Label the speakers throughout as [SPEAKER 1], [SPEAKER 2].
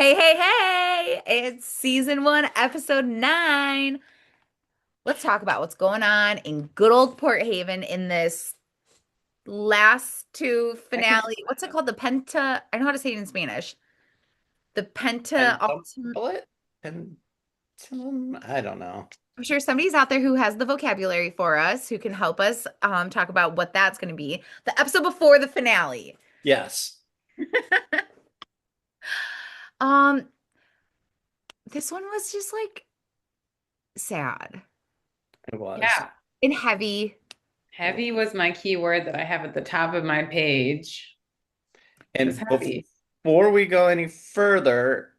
[SPEAKER 1] Hey, hey, hey! It's season one, episode 9. Let's talk about what's going on in good old Port Haven in this last two
[SPEAKER 2] Second
[SPEAKER 1] finale. What's it called? The Penta. I know how to say it in Spanish. The Penta Ultimate.
[SPEAKER 2] pentuplet? Pentum? I don't know.
[SPEAKER 1] I'm sure somebody's out there who has the vocabulary for us, who can help us talk about what that's going to be. The episode before the finale.
[SPEAKER 2] Yes,
[SPEAKER 1] Um, this one was just like sad
[SPEAKER 2] it was.
[SPEAKER 3] Yeah,
[SPEAKER 1] and heavy.
[SPEAKER 3] heavy was my keyword that I have at the top of my page. It was
[SPEAKER 2] And
[SPEAKER 3] heavy.
[SPEAKER 2] before we go any further,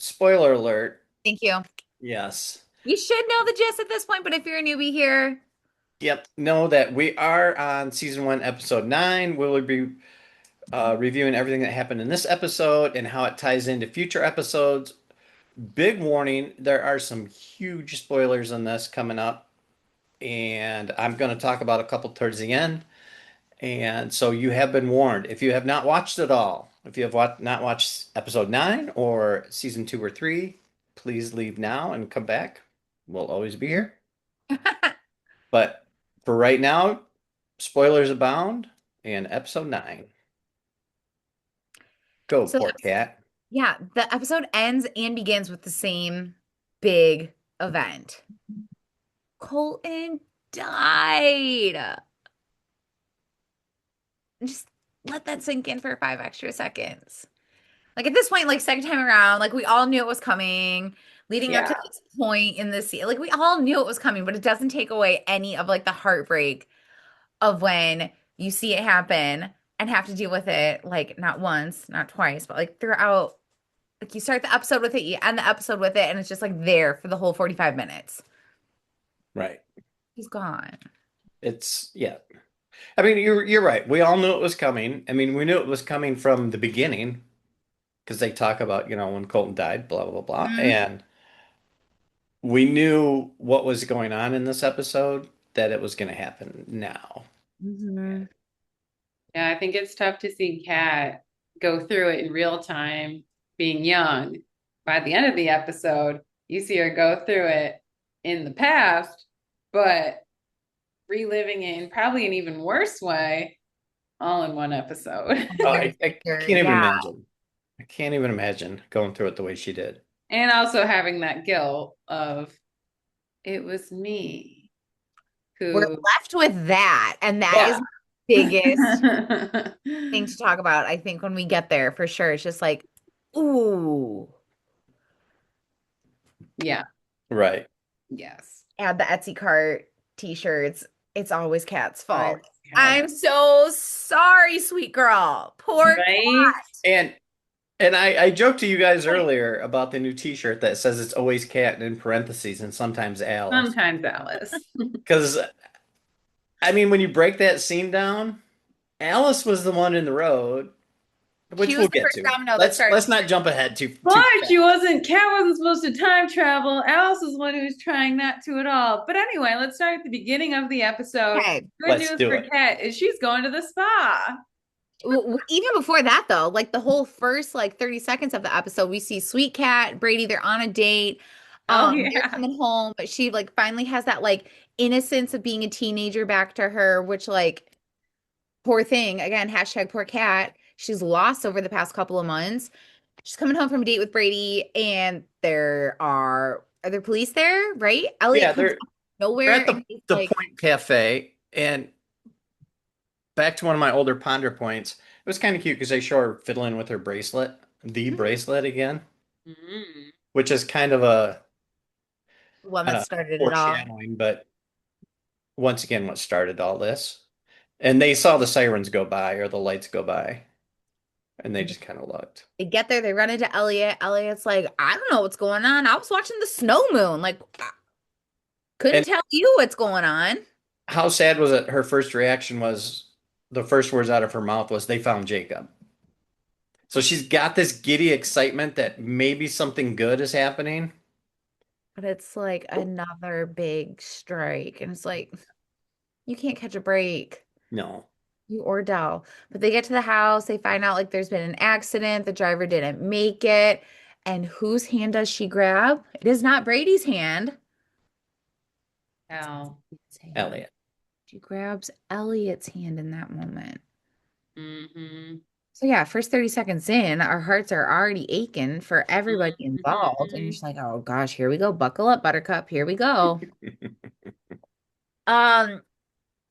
[SPEAKER 2] spoiler alert.
[SPEAKER 1] Thank you.
[SPEAKER 2] Yes.
[SPEAKER 1] You should know the gist at this point, but if you're a newbie here,
[SPEAKER 2] Yep. Know that we are on season one, episode 9. We'll be reviewing everything that happened in this episode and how it ties into future episodes. Big warning, there are some huge spoilers in this coming up, and I'm going to talk about a couple towards the end. And so you have been warned. If you have not watched it all, if you have not watched episode 9 or season 2 or 3, please leave now and come back. We'll always be here. But for right now, spoilers abound in episode 9. Go,
[SPEAKER 1] so
[SPEAKER 2] poor cat.
[SPEAKER 1] yeah, the episode ends and begins with the same big event. Colton died. Just let that sink in for 5 extra seconds. Like at this point, like second time around, like we all knew it was coming, leading up to
[SPEAKER 3] Yeah.
[SPEAKER 1] this point in the scene. Like we all knew it was coming, but it doesn't take away any of like the heartbreak of when you see it happen and have to deal with it like not once, not twice, but like throughout. Like you start the episode with it, you end the episode with it, and it's just like there for the whole 45 minutes.
[SPEAKER 2] Right.
[SPEAKER 1] He's gone.
[SPEAKER 2] It's yeah. I mean, you're right. We all knew it was coming. I mean, we knew it was coming from the beginning because they talk about, when Colton died, blah blah blah.
[SPEAKER 1] Mhm.
[SPEAKER 2] And we knew what was going on in this episode, that it was going to happen now.
[SPEAKER 1] Mhm.
[SPEAKER 3] Yeah, I think it's tough to see Kat go through it in real time, being young. By the end of the episode, you see her go through it in the past, but reliving it in probably an even worse way, all in one episode.
[SPEAKER 2] Oh,
[SPEAKER 1] Years
[SPEAKER 2] I
[SPEAKER 1] later,
[SPEAKER 2] can't even
[SPEAKER 1] yeah.
[SPEAKER 2] imagine. I can't even imagine going through it the way she did.
[SPEAKER 3] And also having that guilt of it was me
[SPEAKER 1] We're
[SPEAKER 3] who,
[SPEAKER 1] left with that, and that is
[SPEAKER 3] yeah.
[SPEAKER 1] the biggest thing to talk about, I think, when we get there for sure. It's just like, ooh,
[SPEAKER 3] Yeah,
[SPEAKER 2] Right.
[SPEAKER 3] yes.
[SPEAKER 1] add the Etsy cart t-shirts. It's always Kat's
[SPEAKER 3] I
[SPEAKER 1] fault. I'm so sorry, sweet girl. Poor
[SPEAKER 3] Right?
[SPEAKER 2] And I joked to you guys earlier about the new t-shirt that says it's always cat and in parentheses and sometimes Alice.
[SPEAKER 3] Sometimes Alice.
[SPEAKER 2] Because I mean, when you break that scene down, Alice was the one in the road,
[SPEAKER 1] She
[SPEAKER 2] which
[SPEAKER 1] was
[SPEAKER 2] we'll
[SPEAKER 1] the
[SPEAKER 2] get
[SPEAKER 1] first
[SPEAKER 2] to.
[SPEAKER 1] domino that
[SPEAKER 2] Let's
[SPEAKER 1] started.
[SPEAKER 2] let's not jump ahead too
[SPEAKER 3] But
[SPEAKER 2] fast.
[SPEAKER 3] Cat wasn't supposed to time travel. Alice is the one who's trying not to at all. But anyway, let's start at the beginning of the episode.
[SPEAKER 1] Okay.
[SPEAKER 3] Good
[SPEAKER 2] Let's
[SPEAKER 3] news
[SPEAKER 2] do
[SPEAKER 3] for
[SPEAKER 2] it.
[SPEAKER 3] Cat is she's going to the spa.
[SPEAKER 1] Even before that, though, like the whole first like 30 seconds of the episode, we see Sweet Cat, Brady, they're on a date.
[SPEAKER 3] Oh
[SPEAKER 1] They're
[SPEAKER 3] yeah.
[SPEAKER 1] coming home, but she like finally has that like innocence of being a teenager back to her, which like poor thing, again, hashtag poor cat. She's lost over the past couple of months. She's coming home from a date with Brady, and are there police there, right?
[SPEAKER 2] Yeah,
[SPEAKER 1] Elliot comes
[SPEAKER 2] they're
[SPEAKER 1] out of
[SPEAKER 2] they're
[SPEAKER 1] nowhere
[SPEAKER 2] at
[SPEAKER 1] and
[SPEAKER 2] the
[SPEAKER 1] he's
[SPEAKER 2] the
[SPEAKER 1] like,
[SPEAKER 2] Point Cafe, and back to one of my older ponder points. It was kind of cute because they show her fiddling with her bracelet, the
[SPEAKER 1] "Hmm,
[SPEAKER 2] bracelet again,
[SPEAKER 3] Mm.
[SPEAKER 2] which is kind of a
[SPEAKER 1] the one
[SPEAKER 2] I don't
[SPEAKER 1] that
[SPEAKER 2] know,
[SPEAKER 1] started it all."
[SPEAKER 2] foreshadowing, but once again, what started all this. And they saw the sirens go by or the lights go by, and they just kind of looked.
[SPEAKER 1] They get there, they run into Elliot. Elliot's like, I don't know what's going on. I was watching the snow moon. Like, I couldn't
[SPEAKER 2] And
[SPEAKER 1] tell you what's going on.
[SPEAKER 2] how sad was it? Her first reaction was the first words out of her mouth was, "They found Jacob." So she's got this giddy excitement that maybe something good is happening.
[SPEAKER 1] But it's like another big strike. And it's like, you can't catch a break.
[SPEAKER 2] No.
[SPEAKER 1] You or Dell. But they get to the house, they find out like there's been an accident, the driver didn't make it. And whose hand does she grab? It is not Brady's hand.
[SPEAKER 3] Hell.
[SPEAKER 1] It's hand.
[SPEAKER 2] Elliot.
[SPEAKER 1] She grabs Elliot's hand in that moment.
[SPEAKER 3] Mm-hmm.
[SPEAKER 1] So yeah, first 30 seconds in, our hearts are already aching for everybody involved. And you're
[SPEAKER 3] Mm-hmm.
[SPEAKER 1] just like, oh gosh, here we go. Buckle up, Buttercup. Here we go. Um,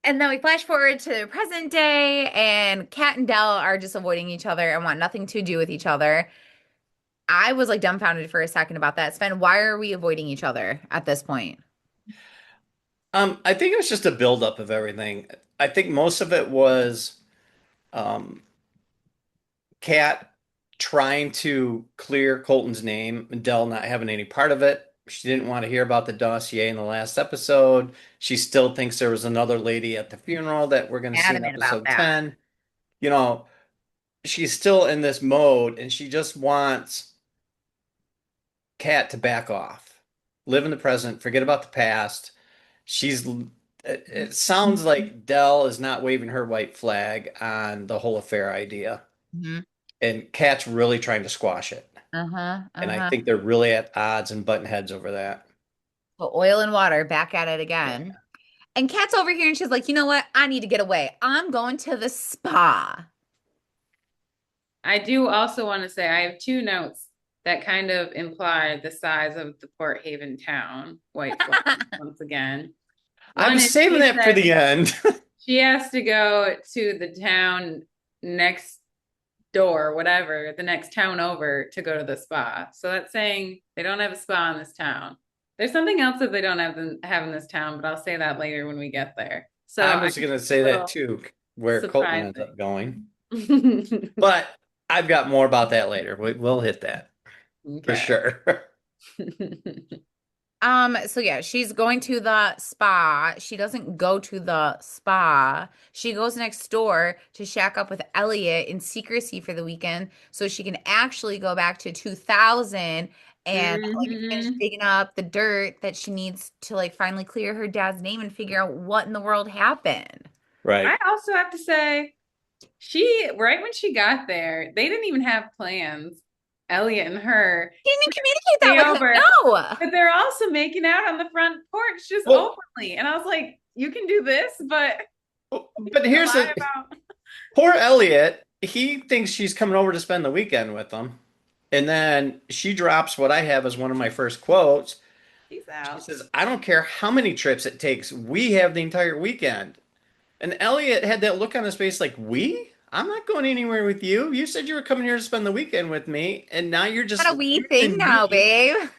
[SPEAKER 1] and then we flash forward to present day, and Kat and Dell are just avoiding each other and want nothing to do with each other. I was like dumbfounded for a second about that. Sven, why are we avoiding each other at this point?
[SPEAKER 2] I think it was just a buildup of everything. I think most of it was um, Kat trying to clear Colton's name and Dell not having any part of it. She didn't want to hear about the dossier in the last episode. She still thinks there was another lady at the funeral that we're going to see in
[SPEAKER 1] Adamant about
[SPEAKER 2] episode
[SPEAKER 1] that.
[SPEAKER 2] 10. You know, she's still in this mode and she just wants Kat to back off, live in the present, forget about the past. She's it sounds like Dell is not waving her white flag on the whole affair idea,
[SPEAKER 1] Mhm.
[SPEAKER 2] and Kat's really trying to squash it.
[SPEAKER 1] Uh-huh.
[SPEAKER 2] And I
[SPEAKER 1] Uh-huh.
[SPEAKER 2] think they're really at odds and button heads over that.
[SPEAKER 1] So oil and water back at it
[SPEAKER 2] Yeah.
[SPEAKER 1] again. And Kat's over here and she's like, you know what? I need to get away. I'm going to the spa.
[SPEAKER 3] I do also want to say I have two notes that kind of imply the size of the Port Haven town. White flag once again.
[SPEAKER 2] I
[SPEAKER 3] One
[SPEAKER 2] was
[SPEAKER 3] is
[SPEAKER 2] saving
[SPEAKER 3] she
[SPEAKER 2] that for
[SPEAKER 3] said
[SPEAKER 2] the end.
[SPEAKER 3] she has to go to the town next door, whatever, the next town over to go to the spa. So that's saying they don't have a spa in this town. There's something else that they don't have in this town, but I'll say that later when we get there. So
[SPEAKER 2] I
[SPEAKER 3] I
[SPEAKER 2] was
[SPEAKER 3] think
[SPEAKER 2] going to
[SPEAKER 3] it's a
[SPEAKER 2] say that
[SPEAKER 3] little
[SPEAKER 2] too, where Colton ends
[SPEAKER 3] surprising.
[SPEAKER 2] up going. But I've got more about that later. We'll hit that for
[SPEAKER 3] Okay.
[SPEAKER 2] sure.
[SPEAKER 1] So yeah, she's going to the spa. She doesn't go to the spa. She goes next door to shack up with Elliot in secrecy for the weekend so she can actually go back to 2000 and like finish
[SPEAKER 3] Hmm.
[SPEAKER 1] digging up the dirt that she needs to like finally clear her dad's name and figure out what in the world happened.
[SPEAKER 3] I
[SPEAKER 2] Right.
[SPEAKER 3] also have to say, she, right when she got there, they didn't even have plans, Elliot and her,
[SPEAKER 1] She didn't
[SPEAKER 3] to
[SPEAKER 1] even communicate that
[SPEAKER 3] stay
[SPEAKER 1] with him.
[SPEAKER 3] over,
[SPEAKER 1] No.
[SPEAKER 3] but they're also making out on the front porch just
[SPEAKER 2] Well,
[SPEAKER 3] openly. And I was like, you can do this, but
[SPEAKER 2] but
[SPEAKER 3] you
[SPEAKER 2] here's
[SPEAKER 3] lie
[SPEAKER 2] the
[SPEAKER 3] about
[SPEAKER 2] poor Elliot. He thinks she's coming over to spend the weekend with them. And then she drops what I have as one of my first quotes.
[SPEAKER 3] peace
[SPEAKER 2] She
[SPEAKER 3] out.
[SPEAKER 2] says, I don't care how many trips it takes. We have the entire weekend. And Elliot had that look on his face like, we? I'm not going anywhere with you. You said you were coming here to spend the weekend with me, and now you're just
[SPEAKER 1] Not a wee thing
[SPEAKER 2] using
[SPEAKER 1] now,
[SPEAKER 2] me.
[SPEAKER 1] babe.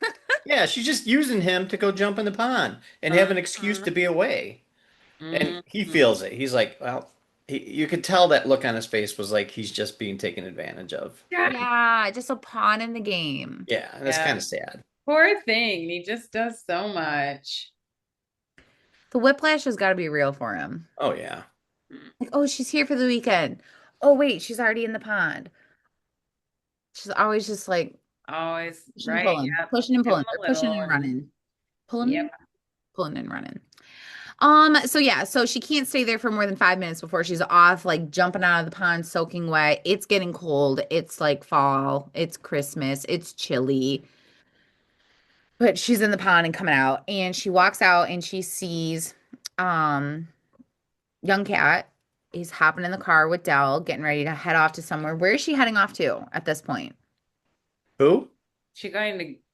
[SPEAKER 2] Yeah, she's just using him to go jump in the pond and have an excuse
[SPEAKER 3] Uh-huh.
[SPEAKER 2] to be away. And he
[SPEAKER 3] Mhm.
[SPEAKER 2] feels it. He's like, well, you could tell that look on his face was like he's just being taken advantage of.
[SPEAKER 3] Yeah.
[SPEAKER 1] Yeah, just a pawn in the game.
[SPEAKER 2] Yeah, and that's
[SPEAKER 3] Yeah.
[SPEAKER 2] kind of sad.
[SPEAKER 3] Poor thing. He just does so much.
[SPEAKER 1] The whiplash has got to be real for him.
[SPEAKER 2] Oh, yeah.
[SPEAKER 1] Like, oh, she's here for the weekend. Oh, wait, she's already in the pond. She's always just like
[SPEAKER 3] Always
[SPEAKER 1] pushing and
[SPEAKER 3] right.
[SPEAKER 1] pulling,
[SPEAKER 3] Yep.
[SPEAKER 1] pushing and
[SPEAKER 3] Give
[SPEAKER 1] pulling,
[SPEAKER 3] him
[SPEAKER 1] or
[SPEAKER 3] a
[SPEAKER 1] pushing
[SPEAKER 3] little
[SPEAKER 1] and
[SPEAKER 3] and
[SPEAKER 1] running,
[SPEAKER 3] yep.
[SPEAKER 1] pulling, pulling and running. So yeah, so she can't stay there for more than 5 minutes before she's off, like jumping out of the pond, soaking wet. It's getting cold. It's like fall. It's Christmas. It's chilly. But she's in the pond and coming out, and she walks out and she sees, um, young cat is hopping in the car with Dell, getting ready to head off to somewhere. Where is she heading off to at this point?
[SPEAKER 2] Who?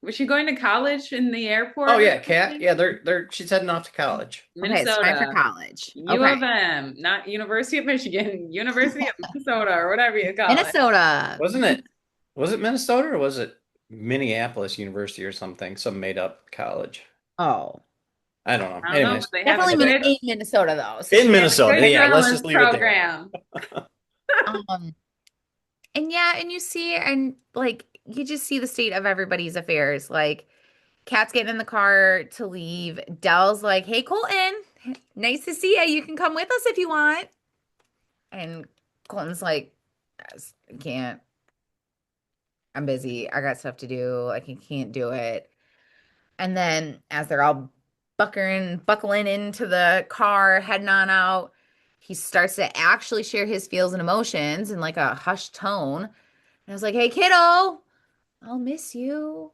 [SPEAKER 3] Was she going to college in the
[SPEAKER 2] Oh,
[SPEAKER 3] airport or
[SPEAKER 2] yeah, Kat.
[SPEAKER 3] something?
[SPEAKER 2] Yeah, they're she's heading off to college.
[SPEAKER 1] Okay, it's time for
[SPEAKER 3] Minnesota.
[SPEAKER 1] college.
[SPEAKER 3] U
[SPEAKER 1] Okay.
[SPEAKER 3] of M, not University of Michigan, University of Minnesota, or whatever you call it.
[SPEAKER 1] Minnesota.
[SPEAKER 2] Wasn't it? Was it Minnesota or was it Minneapolis University or something? Some made up college.
[SPEAKER 1] Oh,
[SPEAKER 2] I don't know.
[SPEAKER 3] I don't know,
[SPEAKER 2] Anyways,
[SPEAKER 3] but they have a
[SPEAKER 1] definitely
[SPEAKER 3] good
[SPEAKER 1] in Minnesota though. So
[SPEAKER 2] in
[SPEAKER 1] she,
[SPEAKER 3] they have a
[SPEAKER 2] Minnesota.
[SPEAKER 3] good
[SPEAKER 2] Yeah, let's just
[SPEAKER 3] journalist
[SPEAKER 2] leave it there.
[SPEAKER 3] program.
[SPEAKER 1] um, and yeah, and you see, and like you just see the state of everybody's affairs. Like, Kat's getting in the car to leave. Dell's like, "Hey, Colton, nice to see you. You can come with us if you want." And Colton's like, "I can't. I'm busy. I got stuff to do. Like, I can't do it." And then as they're all buckling into the car, heading on out, he starts to actually share his feels and emotions in like a hushed tone. And I was like, "Hey, kiddo, I'll miss you.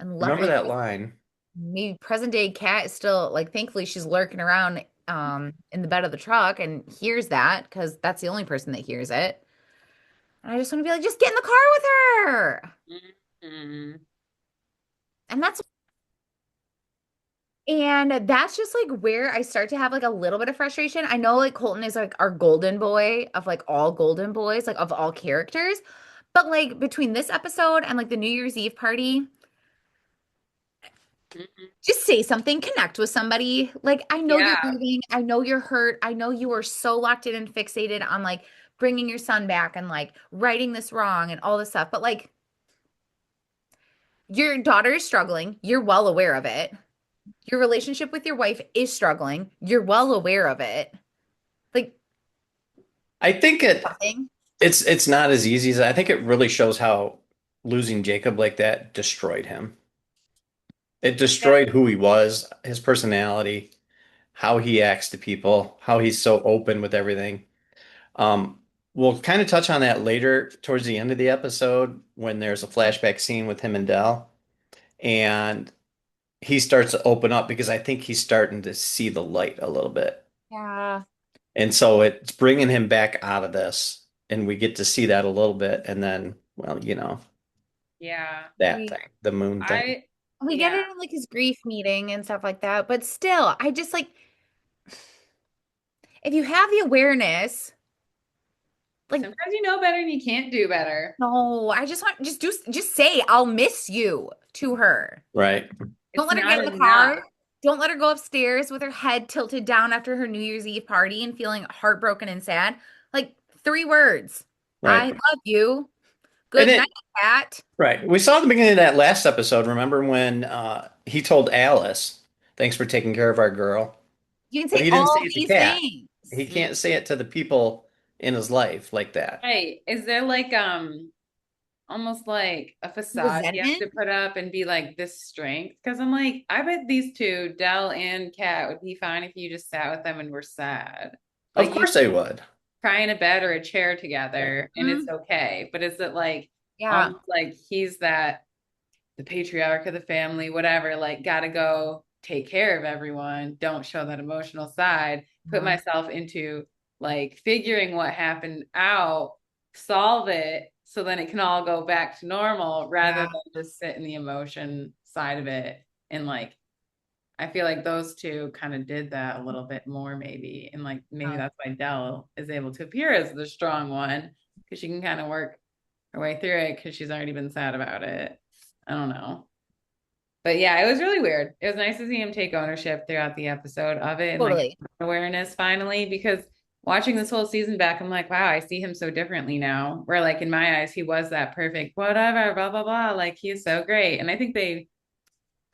[SPEAKER 1] And
[SPEAKER 2] Remember
[SPEAKER 1] luckily,
[SPEAKER 2] that line.
[SPEAKER 1] maybe present day Cat is still like, thankfully, she's lurking around in the bed of the truck and hears that because that's the only person that hears it. And I just want to be like, just get in the car with her.
[SPEAKER 3] Mhm.
[SPEAKER 1] And that's just like where I start to have like a little bit of frustration. I know like Colton is like our golden boy of like all golden boys, like of all characters. But like between this episode and like the New Year's Eve party,
[SPEAKER 3] Mhm.
[SPEAKER 1] just say something, connect with somebody. Like, I know you're
[SPEAKER 3] Yeah,
[SPEAKER 1] grieving. I know you're hurt. I know you are so locked in and fixated on like bringing your son back and like righting this wrong and all this stuff. But like, your daughter is struggling. You're well aware of it. Your relationship with your wife is struggling. You're well aware of it. Like,
[SPEAKER 2] I think
[SPEAKER 1] something.
[SPEAKER 2] it's not as easy as I think it really shows how losing Jacob like that destroyed him. It destroyed who he was, his personality, how he acts to people, how he's so open with everything. Um, we'll kind of touch on that later towards the end of the episode when there's a flashback scene with him and Dell, and he starts to open up because I think he's starting to see the light a little bit.
[SPEAKER 1] Yeah.
[SPEAKER 2] And so it's bringing him back out of this, and we get to see that a little bit, and then, well,
[SPEAKER 3] yeah.
[SPEAKER 2] that
[SPEAKER 1] We
[SPEAKER 2] thing, the moon thing.
[SPEAKER 3] I,
[SPEAKER 1] we get
[SPEAKER 3] yeah.
[SPEAKER 1] it in like his grief meeting and stuff like that. But still, I just like if you have the awareness, like
[SPEAKER 3] Sometimes you know better and you can't do better.
[SPEAKER 1] no, I just want just say I'll miss you to her.
[SPEAKER 2] Right.
[SPEAKER 1] Don't
[SPEAKER 3] It's
[SPEAKER 1] let her get
[SPEAKER 3] not
[SPEAKER 1] in the
[SPEAKER 3] enough.
[SPEAKER 1] car. Don't let her go upstairs with her head tilted down after her New Year's Eve party and feeling heartbroken and sad. Like 3 words. I
[SPEAKER 2] Right.
[SPEAKER 1] love you.
[SPEAKER 2] And
[SPEAKER 1] Good night,
[SPEAKER 2] it,
[SPEAKER 1] cat.
[SPEAKER 2] right. We saw at the beginning of that last episode, remember when he told Alice, thanks for taking care of our girl.
[SPEAKER 1] You can
[SPEAKER 2] But
[SPEAKER 1] say
[SPEAKER 2] he didn't say
[SPEAKER 1] all
[SPEAKER 2] it to
[SPEAKER 1] these
[SPEAKER 2] Kat.
[SPEAKER 1] things.
[SPEAKER 2] He
[SPEAKER 3] Mm.
[SPEAKER 2] can't say it to the people in his life like that.
[SPEAKER 3] Right. Is there like almost like a facade you have
[SPEAKER 1] Resentment.
[SPEAKER 3] to put up and be like this strength? Because I'm like, I bet these two, Dell and Kat, would be fine if you just sat with them and were sad.
[SPEAKER 2] Of
[SPEAKER 3] Like you
[SPEAKER 2] course they would.
[SPEAKER 3] cry in a bed or a chair
[SPEAKER 2] Yeah.
[SPEAKER 3] together and it's
[SPEAKER 1] Mhm.
[SPEAKER 3] okay. But is it like
[SPEAKER 1] Yeah.
[SPEAKER 3] almost like he's that the patriarch of the family, whatever, like gotta go take care of everyone, don't show that emotional side, put
[SPEAKER 1] Yeah.
[SPEAKER 3] myself into like figuring what happened out, solve it so then it can all go back to normal rather
[SPEAKER 1] Yeah.
[SPEAKER 3] than just sit in the emotion side of it. And like I feel like those two kind of did that a little bit more maybe. And like maybe
[SPEAKER 1] Yeah.
[SPEAKER 3] that's why Dell is able to appear as the strong one because she can kind of work her way through it because she's already been sad about it. I don't know. But yeah, it was really weird. It was nice to see him take ownership throughout the episode of it and like
[SPEAKER 1] Totally.
[SPEAKER 3] awareness finally because watching this whole season back, I'm like, wow, I see him so differently now. Where like in my eyes, he was that perfect, whatever, blah, blah, blah. Like he is so great. And I think they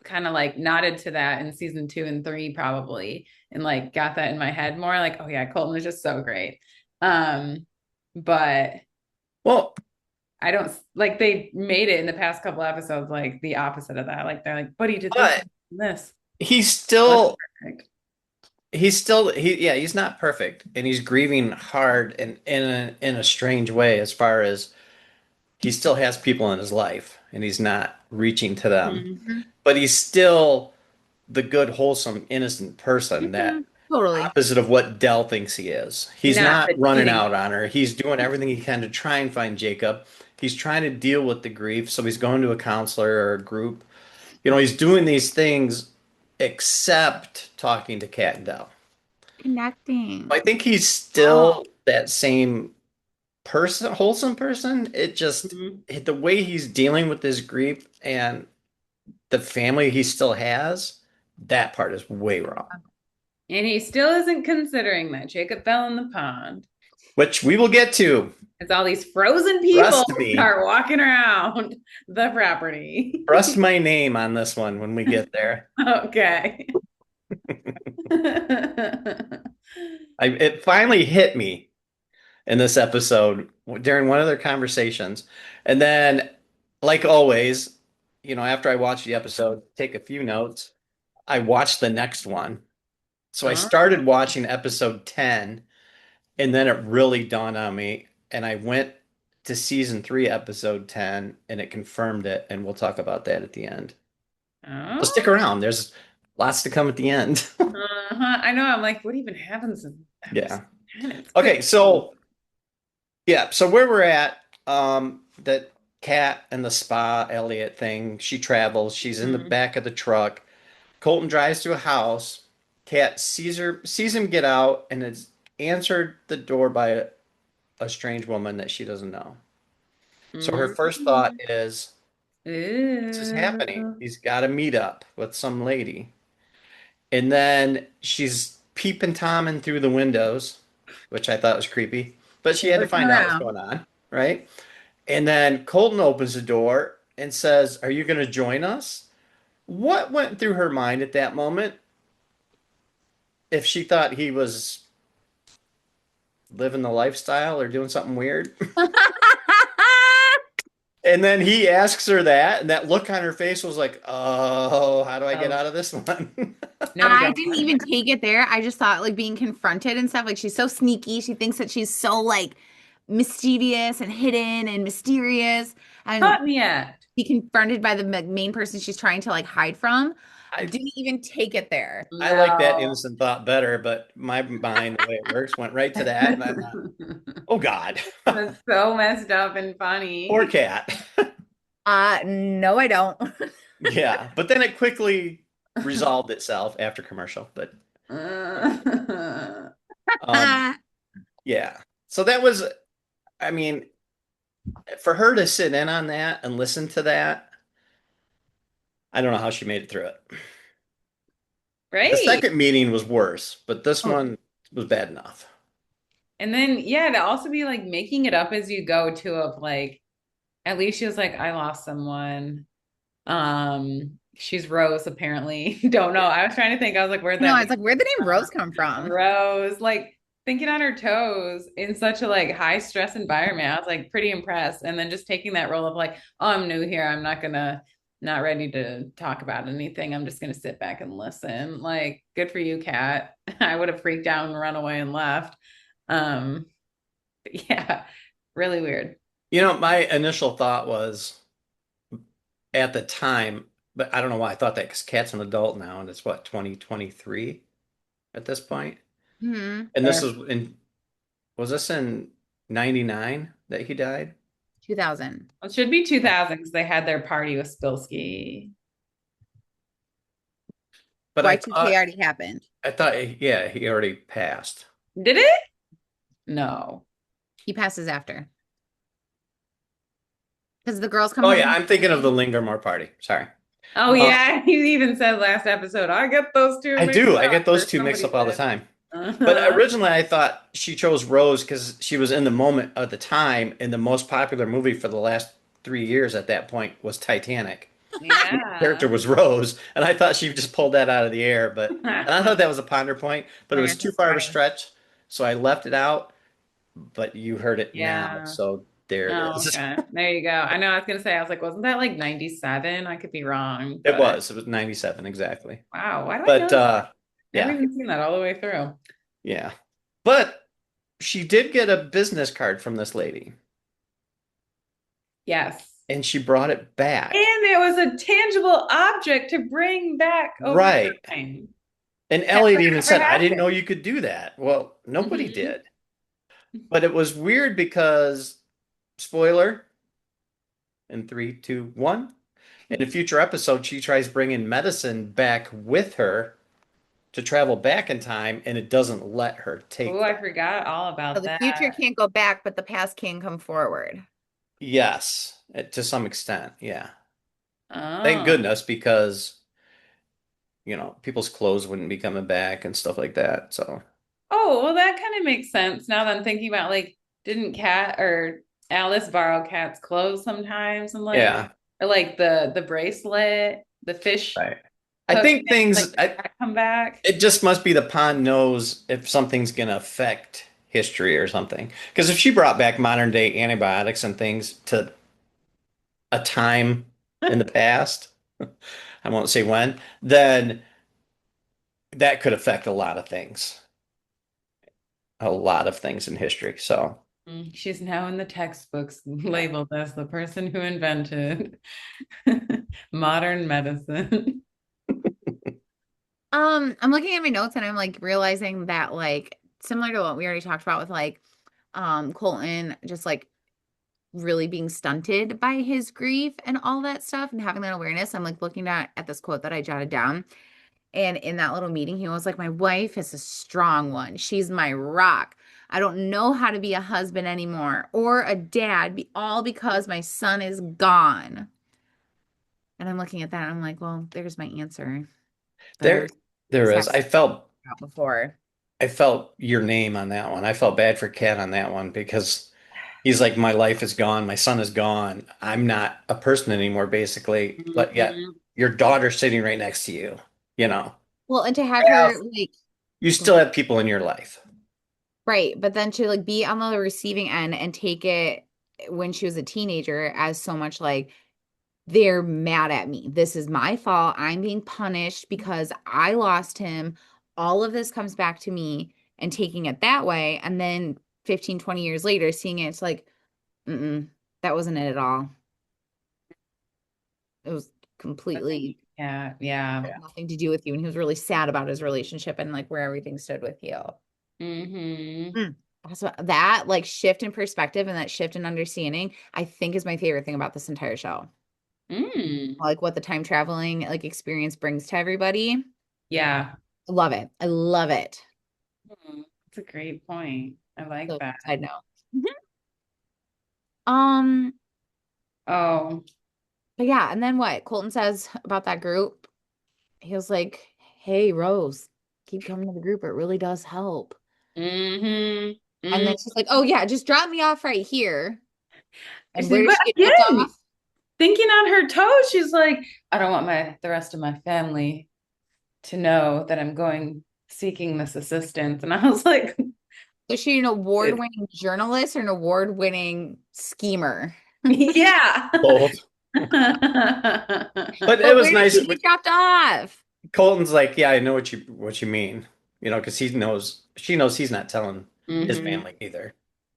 [SPEAKER 3] kind of like nodded to that in season 2 and 3, probably, and like got that in my head more like, oh yeah, Colton is just so great. But
[SPEAKER 2] Well,
[SPEAKER 3] I don't like they made it in the past couple episodes like the opposite of that. Like they're like, but he did this
[SPEAKER 2] but
[SPEAKER 3] and this.
[SPEAKER 2] he's
[SPEAKER 3] What's
[SPEAKER 2] still
[SPEAKER 3] perfect?
[SPEAKER 2] he's not perfect and he's grieving hard and in a strange way as far as he still has people in his life and he's not reaching to them.
[SPEAKER 3] Mhm.
[SPEAKER 1] Mhm.
[SPEAKER 2] But he's still the good, wholesome, innocent person that
[SPEAKER 1] Mhm. Totally.
[SPEAKER 2] opposite of what Dell thinks he is. He's
[SPEAKER 3] Not
[SPEAKER 2] not
[SPEAKER 3] the
[SPEAKER 2] running
[SPEAKER 3] cheating.
[SPEAKER 2] out on her. He's doing everything he can to try and find Jacob. He's trying to deal with the grief, so he's going to a counselor or a group. He's doing these things except talking to Kat and Dell.
[SPEAKER 1] Connecting.
[SPEAKER 2] I think he's
[SPEAKER 1] Oh,
[SPEAKER 2] still that same person, wholesome person. It just
[SPEAKER 3] Mhm.
[SPEAKER 2] the way he's dealing with this grief and the family he still has, that part is way wrong.
[SPEAKER 3] And he still isn't considering that Jacob fell in the pond.
[SPEAKER 2] Which we will get to.
[SPEAKER 3] It's all these frozen people
[SPEAKER 2] Trust me.
[SPEAKER 3] start walking around the property.
[SPEAKER 2] Trust my name on this one when we get there.
[SPEAKER 3] Okay.
[SPEAKER 2] It finally hit me in this episode during one of their conversations. And then, like always, after I watch the episode, take a few notes. I watched the next one. So I
[SPEAKER 3] Huh?
[SPEAKER 2] started watching episode 10, and then it really dawned on me. And I went to season 3, episode 10, and it confirmed it, and we'll talk about that at the end. So
[SPEAKER 3] Oh,
[SPEAKER 2] stick around. There's lots to come at the end.
[SPEAKER 3] I know. I'm like, what even happens in episode
[SPEAKER 2] Yeah.
[SPEAKER 3] 10? It's
[SPEAKER 2] Okay,
[SPEAKER 3] quick.
[SPEAKER 2] so yeah, so where we're at, that Cat and the spa Elliot thing, she travels, she's in the
[SPEAKER 3] Mhm.
[SPEAKER 2] back of the truck. Colton drives to a house. Cat sees him get out and is answered the door by a strange woman that she doesn't know. So her first thought
[SPEAKER 3] Mhm.
[SPEAKER 2] is, what's is happening?
[SPEAKER 3] Ew.
[SPEAKER 2] He's got to meet up with some lady. And then she's peeping Tommen through the windows, which I thought was creepy. But she had to
[SPEAKER 1] Looking
[SPEAKER 2] find out what's
[SPEAKER 1] around.
[SPEAKER 2] going on, right? And then Colton opens the door and says, "Are you going to join us?" What went through her mind at that moment if she thought he was living the lifestyle or doing something weird? And then he asks her that, and that look on her face was like, "Oh, how do I get
[SPEAKER 3] Oh,
[SPEAKER 2] out of this one?"
[SPEAKER 3] no,
[SPEAKER 1] I
[SPEAKER 3] don't.
[SPEAKER 1] didn't even take it there. I just thought like being confronted and stuff. Like she's so sneaky. She thinks that she's so like mischievous and hidden and mysterious. And
[SPEAKER 3] Caught me at.
[SPEAKER 1] be confronted by the main person she's trying to like hide from.
[SPEAKER 2] I
[SPEAKER 1] Didn't even take it there.
[SPEAKER 2] I like that
[SPEAKER 3] No.
[SPEAKER 2] innocent thought better, but my mind, the way it works, went right to that, and I thought, "Oh God,
[SPEAKER 3] That's so messed up and
[SPEAKER 2] poor
[SPEAKER 3] funny.
[SPEAKER 2] cat."
[SPEAKER 1] No, I don't.
[SPEAKER 2] Yeah, but then it quickly resolved itself after commercial. But um, yeah. So that was, I mean, for her to sit in on that and listen to that, I don't know how she made it through it. The
[SPEAKER 3] Right.
[SPEAKER 2] second meeting was worse, but this
[SPEAKER 3] Oh,
[SPEAKER 2] one was bad enough.
[SPEAKER 3] and then yeah, to also be like making it up as you go too of like at least she was like, I lost someone. She's Rose, apparently. Don't know. I was trying to think. I was like, where'd
[SPEAKER 1] No,
[SPEAKER 3] that
[SPEAKER 1] I
[SPEAKER 3] name
[SPEAKER 1] was like, where'd the name
[SPEAKER 3] from?
[SPEAKER 1] Rose come from?
[SPEAKER 3] Rose, like thinking on her toes in such a like high stress environment. I was like pretty impressed. And then just taking that role of like, oh, I'm new here. I'm not ready to talk about anything. I'm just gonna sit back and listen. Like, good for you, Kat. I would have freaked out and run away and left. Um, but yeah, really weird.
[SPEAKER 2] My initial thought was at the time, but I don't know why I thought that because Cat's an adult now, and it's what, 2023 at this point?
[SPEAKER 1] Hmm.
[SPEAKER 2] And this
[SPEAKER 3] Fair.
[SPEAKER 2] is in, was this in 99 that he died?
[SPEAKER 1] 2000.
[SPEAKER 3] It should be 2000 because they had their party with Spilsky.
[SPEAKER 2] But
[SPEAKER 1] Y2K already happened.
[SPEAKER 2] yeah, he already passed.
[SPEAKER 3] Did it? No.
[SPEAKER 1] He passes after. Because the girls come
[SPEAKER 2] Oh
[SPEAKER 1] home
[SPEAKER 2] yeah,
[SPEAKER 1] from
[SPEAKER 2] I'm thinking of the
[SPEAKER 1] party.
[SPEAKER 2] Lingermore party. Sorry.
[SPEAKER 3] Oh
[SPEAKER 2] Uh,
[SPEAKER 3] yeah, he even said last episode, I get those two
[SPEAKER 2] I
[SPEAKER 3] mixed
[SPEAKER 2] do. I
[SPEAKER 3] up,
[SPEAKER 2] get those
[SPEAKER 3] or
[SPEAKER 2] two mixed
[SPEAKER 3] somebody
[SPEAKER 2] up all the
[SPEAKER 3] did.
[SPEAKER 2] time. But
[SPEAKER 3] Uh-huh.
[SPEAKER 2] originally, I thought she chose Rose because she was in the moment of the time, and the most popular movie for the last 3 years at that point was Titanic. The character
[SPEAKER 3] Yeah.
[SPEAKER 2] was Rose, and I thought she just pulled that out of the air. And I thought that was a ponder point, but it
[SPEAKER 1] Oh,
[SPEAKER 2] was
[SPEAKER 1] you're so
[SPEAKER 2] too far of a
[SPEAKER 1] smart.
[SPEAKER 2] stretch, so I left it out. But you heard it now,
[SPEAKER 3] Yeah.
[SPEAKER 2] so there it
[SPEAKER 3] Oh,
[SPEAKER 2] is.
[SPEAKER 3] okay. There you go. I know I was gonna say, I was like, wasn't that like 97? I could be wrong,
[SPEAKER 2] It
[SPEAKER 3] but
[SPEAKER 2] was. It was 97 exactly.
[SPEAKER 3] wow, why do I
[SPEAKER 2] But
[SPEAKER 3] know? Never
[SPEAKER 2] yeah,
[SPEAKER 3] even seen that all the way through.
[SPEAKER 2] yeah. But she did get a business card from this lady,
[SPEAKER 3] Yes.
[SPEAKER 2] and she brought it back.
[SPEAKER 3] And it was a tangible object to bring back over
[SPEAKER 2] Right.
[SPEAKER 3] time.
[SPEAKER 2] And
[SPEAKER 3] Never
[SPEAKER 2] Elliot even
[SPEAKER 3] ever
[SPEAKER 2] said, "I didn't
[SPEAKER 3] happened.
[SPEAKER 2] know you could do that." Well, nobody
[SPEAKER 3] Mhm.
[SPEAKER 2] did. But it was weird because, spoiler, in three, two, one, in a future episode, she tries bringing medicine back with her to travel back in time, and it doesn't let her
[SPEAKER 3] Oh,
[SPEAKER 2] take
[SPEAKER 3] I
[SPEAKER 2] that.
[SPEAKER 3] forgot all
[SPEAKER 1] So
[SPEAKER 3] about
[SPEAKER 1] the future
[SPEAKER 3] that.
[SPEAKER 1] can't go back, but the past can come forward.
[SPEAKER 2] Yes, to some extent, yeah. Thank
[SPEAKER 3] Oh.
[SPEAKER 2] goodness, because people's clothes wouldn't be coming back and stuff like that. So,
[SPEAKER 3] Oh, well, that kind of makes sense now that I'm thinking about like, didn't Cat or Alice borrow Cat's clothes sometimes? I'm like,
[SPEAKER 2] yeah,
[SPEAKER 3] or like the bracelet, the fish
[SPEAKER 2] right. I
[SPEAKER 3] hook
[SPEAKER 2] think
[SPEAKER 3] thing, like
[SPEAKER 2] things,
[SPEAKER 3] the cat come back.
[SPEAKER 2] it just must be the pond knows if something's going to affect history or something. Because if she brought back modern day antibiotics and things to a time in the past, I won't say when, then that could affect a lot of things in history. So,
[SPEAKER 3] She's now in the textbooks labeled as the person who invented modern medicine.
[SPEAKER 1] I'm looking at my notes and I'm like realizing that like similar to what we already talked about with like Colton just like really being stunted by his grief and all that stuff and having that awareness. I'm like looking at this quote that I jotted down. And in that little meeting, he was like, my wife is a strong one. She's my rock. I don't know how to be a husband anymore or a dad, all because my son is gone. And I'm looking at that and I'm like, well, there's my answer.
[SPEAKER 2] There,
[SPEAKER 1] There's
[SPEAKER 2] there is.
[SPEAKER 1] exact before.
[SPEAKER 2] I felt your name on that one. I felt bad for Kat on that one because he's like, my life is gone. My son is gone. I'm not a person anymore, basically. But yet
[SPEAKER 3] Mhm.
[SPEAKER 2] your daughter's sitting right next to you, you know.
[SPEAKER 1] Well, and to have
[SPEAKER 2] Yeah.
[SPEAKER 1] her like,
[SPEAKER 2] You
[SPEAKER 1] go
[SPEAKER 2] still
[SPEAKER 1] ahead.
[SPEAKER 2] have people in your life.
[SPEAKER 1] Right, but then to like be on the receiving end and take it when she was a teenager as so much like they're mad at me. This is my fault. I'm being punished because I lost him. All of this comes back to me and taking it that way. And then 15, 20 years later, seeing it, it's like, mm-mm, that wasn't it at all. It was completely
[SPEAKER 3] Yeah, yeah.
[SPEAKER 2] Yeah.
[SPEAKER 1] nothing to do with you. And he was really sad about his relationship and like where everything stood with you.
[SPEAKER 3] Hmm.
[SPEAKER 1] Mm. So that like shift in perspective and that shift in understanding, I think is my favorite thing about this entire show.
[SPEAKER 3] Mm.
[SPEAKER 1] Like what the time traveling like experience brings to everybody.
[SPEAKER 3] Yeah.
[SPEAKER 1] I love it. I love it.
[SPEAKER 3] That's a great point. I like
[SPEAKER 1] So
[SPEAKER 3] that.
[SPEAKER 1] side note. Mhm. Um,
[SPEAKER 3] Oh.
[SPEAKER 1] but yeah, and then what Colton says about that group, he was like, hey, Rose, keep coming to the group. It really does help.
[SPEAKER 3] Hmm.
[SPEAKER 1] And
[SPEAKER 3] Mm.
[SPEAKER 1] then she's like, oh yeah, just drop me off right here. And where
[SPEAKER 3] But
[SPEAKER 1] does she get dropped
[SPEAKER 3] again,
[SPEAKER 1] off?
[SPEAKER 3] thinking on her toes, she's like, I don't want the rest of my family to know that I'm going seeking this assistance. And I was like,
[SPEAKER 1] Is she an
[SPEAKER 2] It,
[SPEAKER 1] award-winning journalist or an award-winning schemer?
[SPEAKER 3] yeah.
[SPEAKER 2] both. But it
[SPEAKER 1] But
[SPEAKER 2] was
[SPEAKER 1] where does
[SPEAKER 2] nice.
[SPEAKER 1] she get dropped off?
[SPEAKER 2] Colton's like, yeah, I know what you mean. Because she knows he's not telling his
[SPEAKER 3] Hmm.
[SPEAKER 2] family either.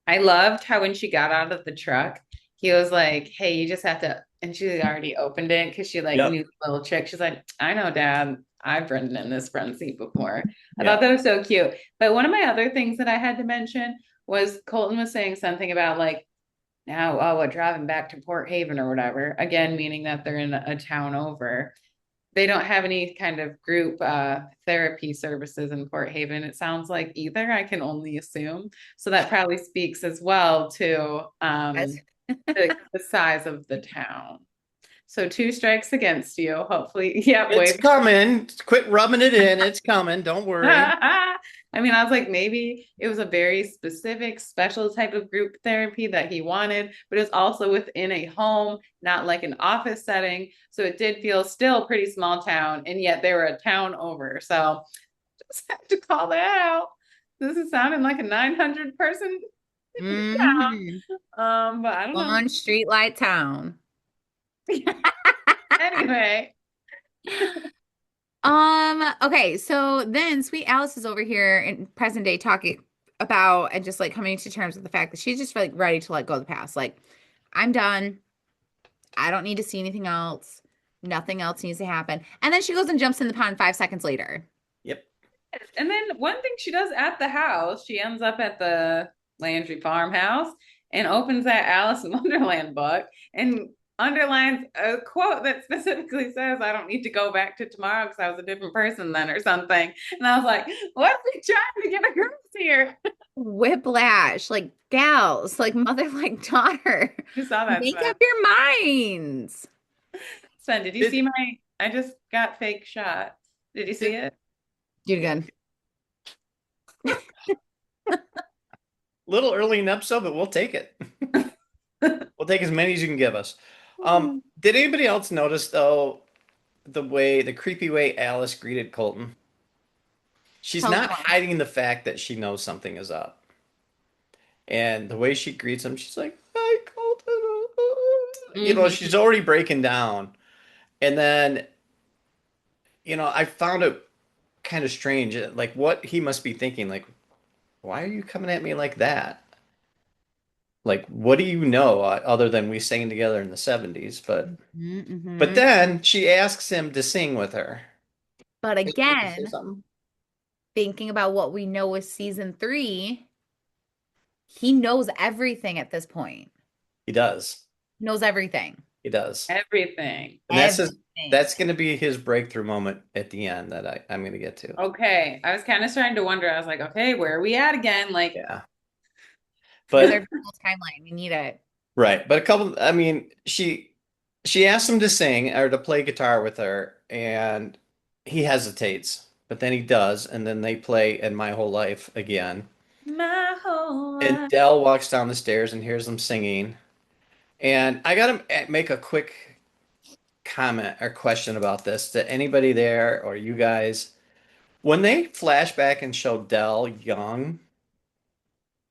[SPEAKER 3] I loved how when she got out of the truck, he was like, hey, you just have to, and she already opened it because she like
[SPEAKER 2] Yep.
[SPEAKER 3] knew the little trick. She's like, I know, Dad, I've ridden in this front seat before. I thought
[SPEAKER 2] Yeah.
[SPEAKER 3] that was so cute. But one of my other things that I had to mention was Colton was saying something about like now, oh, we're driving back to Port Haven or whatever. Again, meaning that they're in a town over. They don't have any kind of group therapy services in Port Haven. It sounds like either. I can only assume. So that probably speaks as well to
[SPEAKER 1] Yes.
[SPEAKER 3] the size of the town. So two strikes against you. Hopefully, yeah,
[SPEAKER 2] It's
[SPEAKER 3] wait.
[SPEAKER 2] coming. Quit rubbing it in. It's coming. Don't worry.
[SPEAKER 3] I mean, I was like, maybe it was a very specific, special type of group therapy that he wanted, but it's also within a home, not like an office setting. So it did feel still pretty small town, and yet they were a town over. So just have to call that out. This is sounding like a 900 person
[SPEAKER 1] Hmm.
[SPEAKER 3] town. But I don't know.
[SPEAKER 1] One streetlight town.
[SPEAKER 3] Anyway.
[SPEAKER 1] Okay, so then Sweet Alice is over here in present day talking about and just like coming to terms with the fact that she's just like ready to let go of the past. Like, I'm done. I don't need to see anything else. Nothing else needs to happen. And then she goes and jumps in the pond 5 seconds later.
[SPEAKER 2] Yep.
[SPEAKER 3] And then one thing she does at the house, she ends up at the Landry farmhouse and opens that Alice in Wonderland book and underlines a quote that specifically says, I don't need to go back to tomorrow because I was a different person then or something. And I was like, what's he trying to get across here?
[SPEAKER 1] Whiplash, like gals, like mother, like daughter.
[SPEAKER 3] You saw that,
[SPEAKER 1] Make
[SPEAKER 3] Sven.
[SPEAKER 1] up your minds.
[SPEAKER 3] Sven, did you see
[SPEAKER 2] It,
[SPEAKER 3] I just got fake shot. Did you see
[SPEAKER 2] it
[SPEAKER 3] it?
[SPEAKER 1] Do it again.
[SPEAKER 2] little early in the episode, but we'll take it. We'll take as many as you can give us. Did anybody else notice though the creepy way Alice greeted Colton? She's
[SPEAKER 1] Tell us
[SPEAKER 2] not
[SPEAKER 1] more.
[SPEAKER 2] hiding the fact that she knows something is up. And the way she greets him, she's like, "Hi, Colton." She's
[SPEAKER 3] Hmm.
[SPEAKER 2] already breaking down. And then, I found it kind of strange, like what he must be thinking, like, why are you coming at me like that? Like, what do you know other than we sang together in the 70s? But
[SPEAKER 1] Mm-hmm.
[SPEAKER 2] then she asks him to sing with her.
[SPEAKER 1] But
[SPEAKER 2] Is she going to say
[SPEAKER 1] again,
[SPEAKER 2] something?
[SPEAKER 1] thinking about what we know with season three, he knows everything at this point.
[SPEAKER 2] He does.
[SPEAKER 1] He knows everything.
[SPEAKER 2] He does.
[SPEAKER 3] Everything.
[SPEAKER 2] And
[SPEAKER 1] Everything.
[SPEAKER 2] that's going to be his breakthrough moment at the end that I'm going to get to.
[SPEAKER 3] Okay. I was kind of starting to wonder. I was like, okay, where are we at again? Like,
[SPEAKER 2] Yeah.
[SPEAKER 1] Another
[SPEAKER 2] But
[SPEAKER 1] full timeline. We need it.
[SPEAKER 2] right. But a couple, I mean, she asks him to sing or to play guitar with her, and he hesitates, but then he does, and then they play "In My Whole Life" again.
[SPEAKER 3] my whole
[SPEAKER 2] And
[SPEAKER 3] life.
[SPEAKER 2] Dell walks down the stairs and hears them singing. And I gotta make a quick comment or question about this to anybody there or you guys. When they flash back and show Dell young,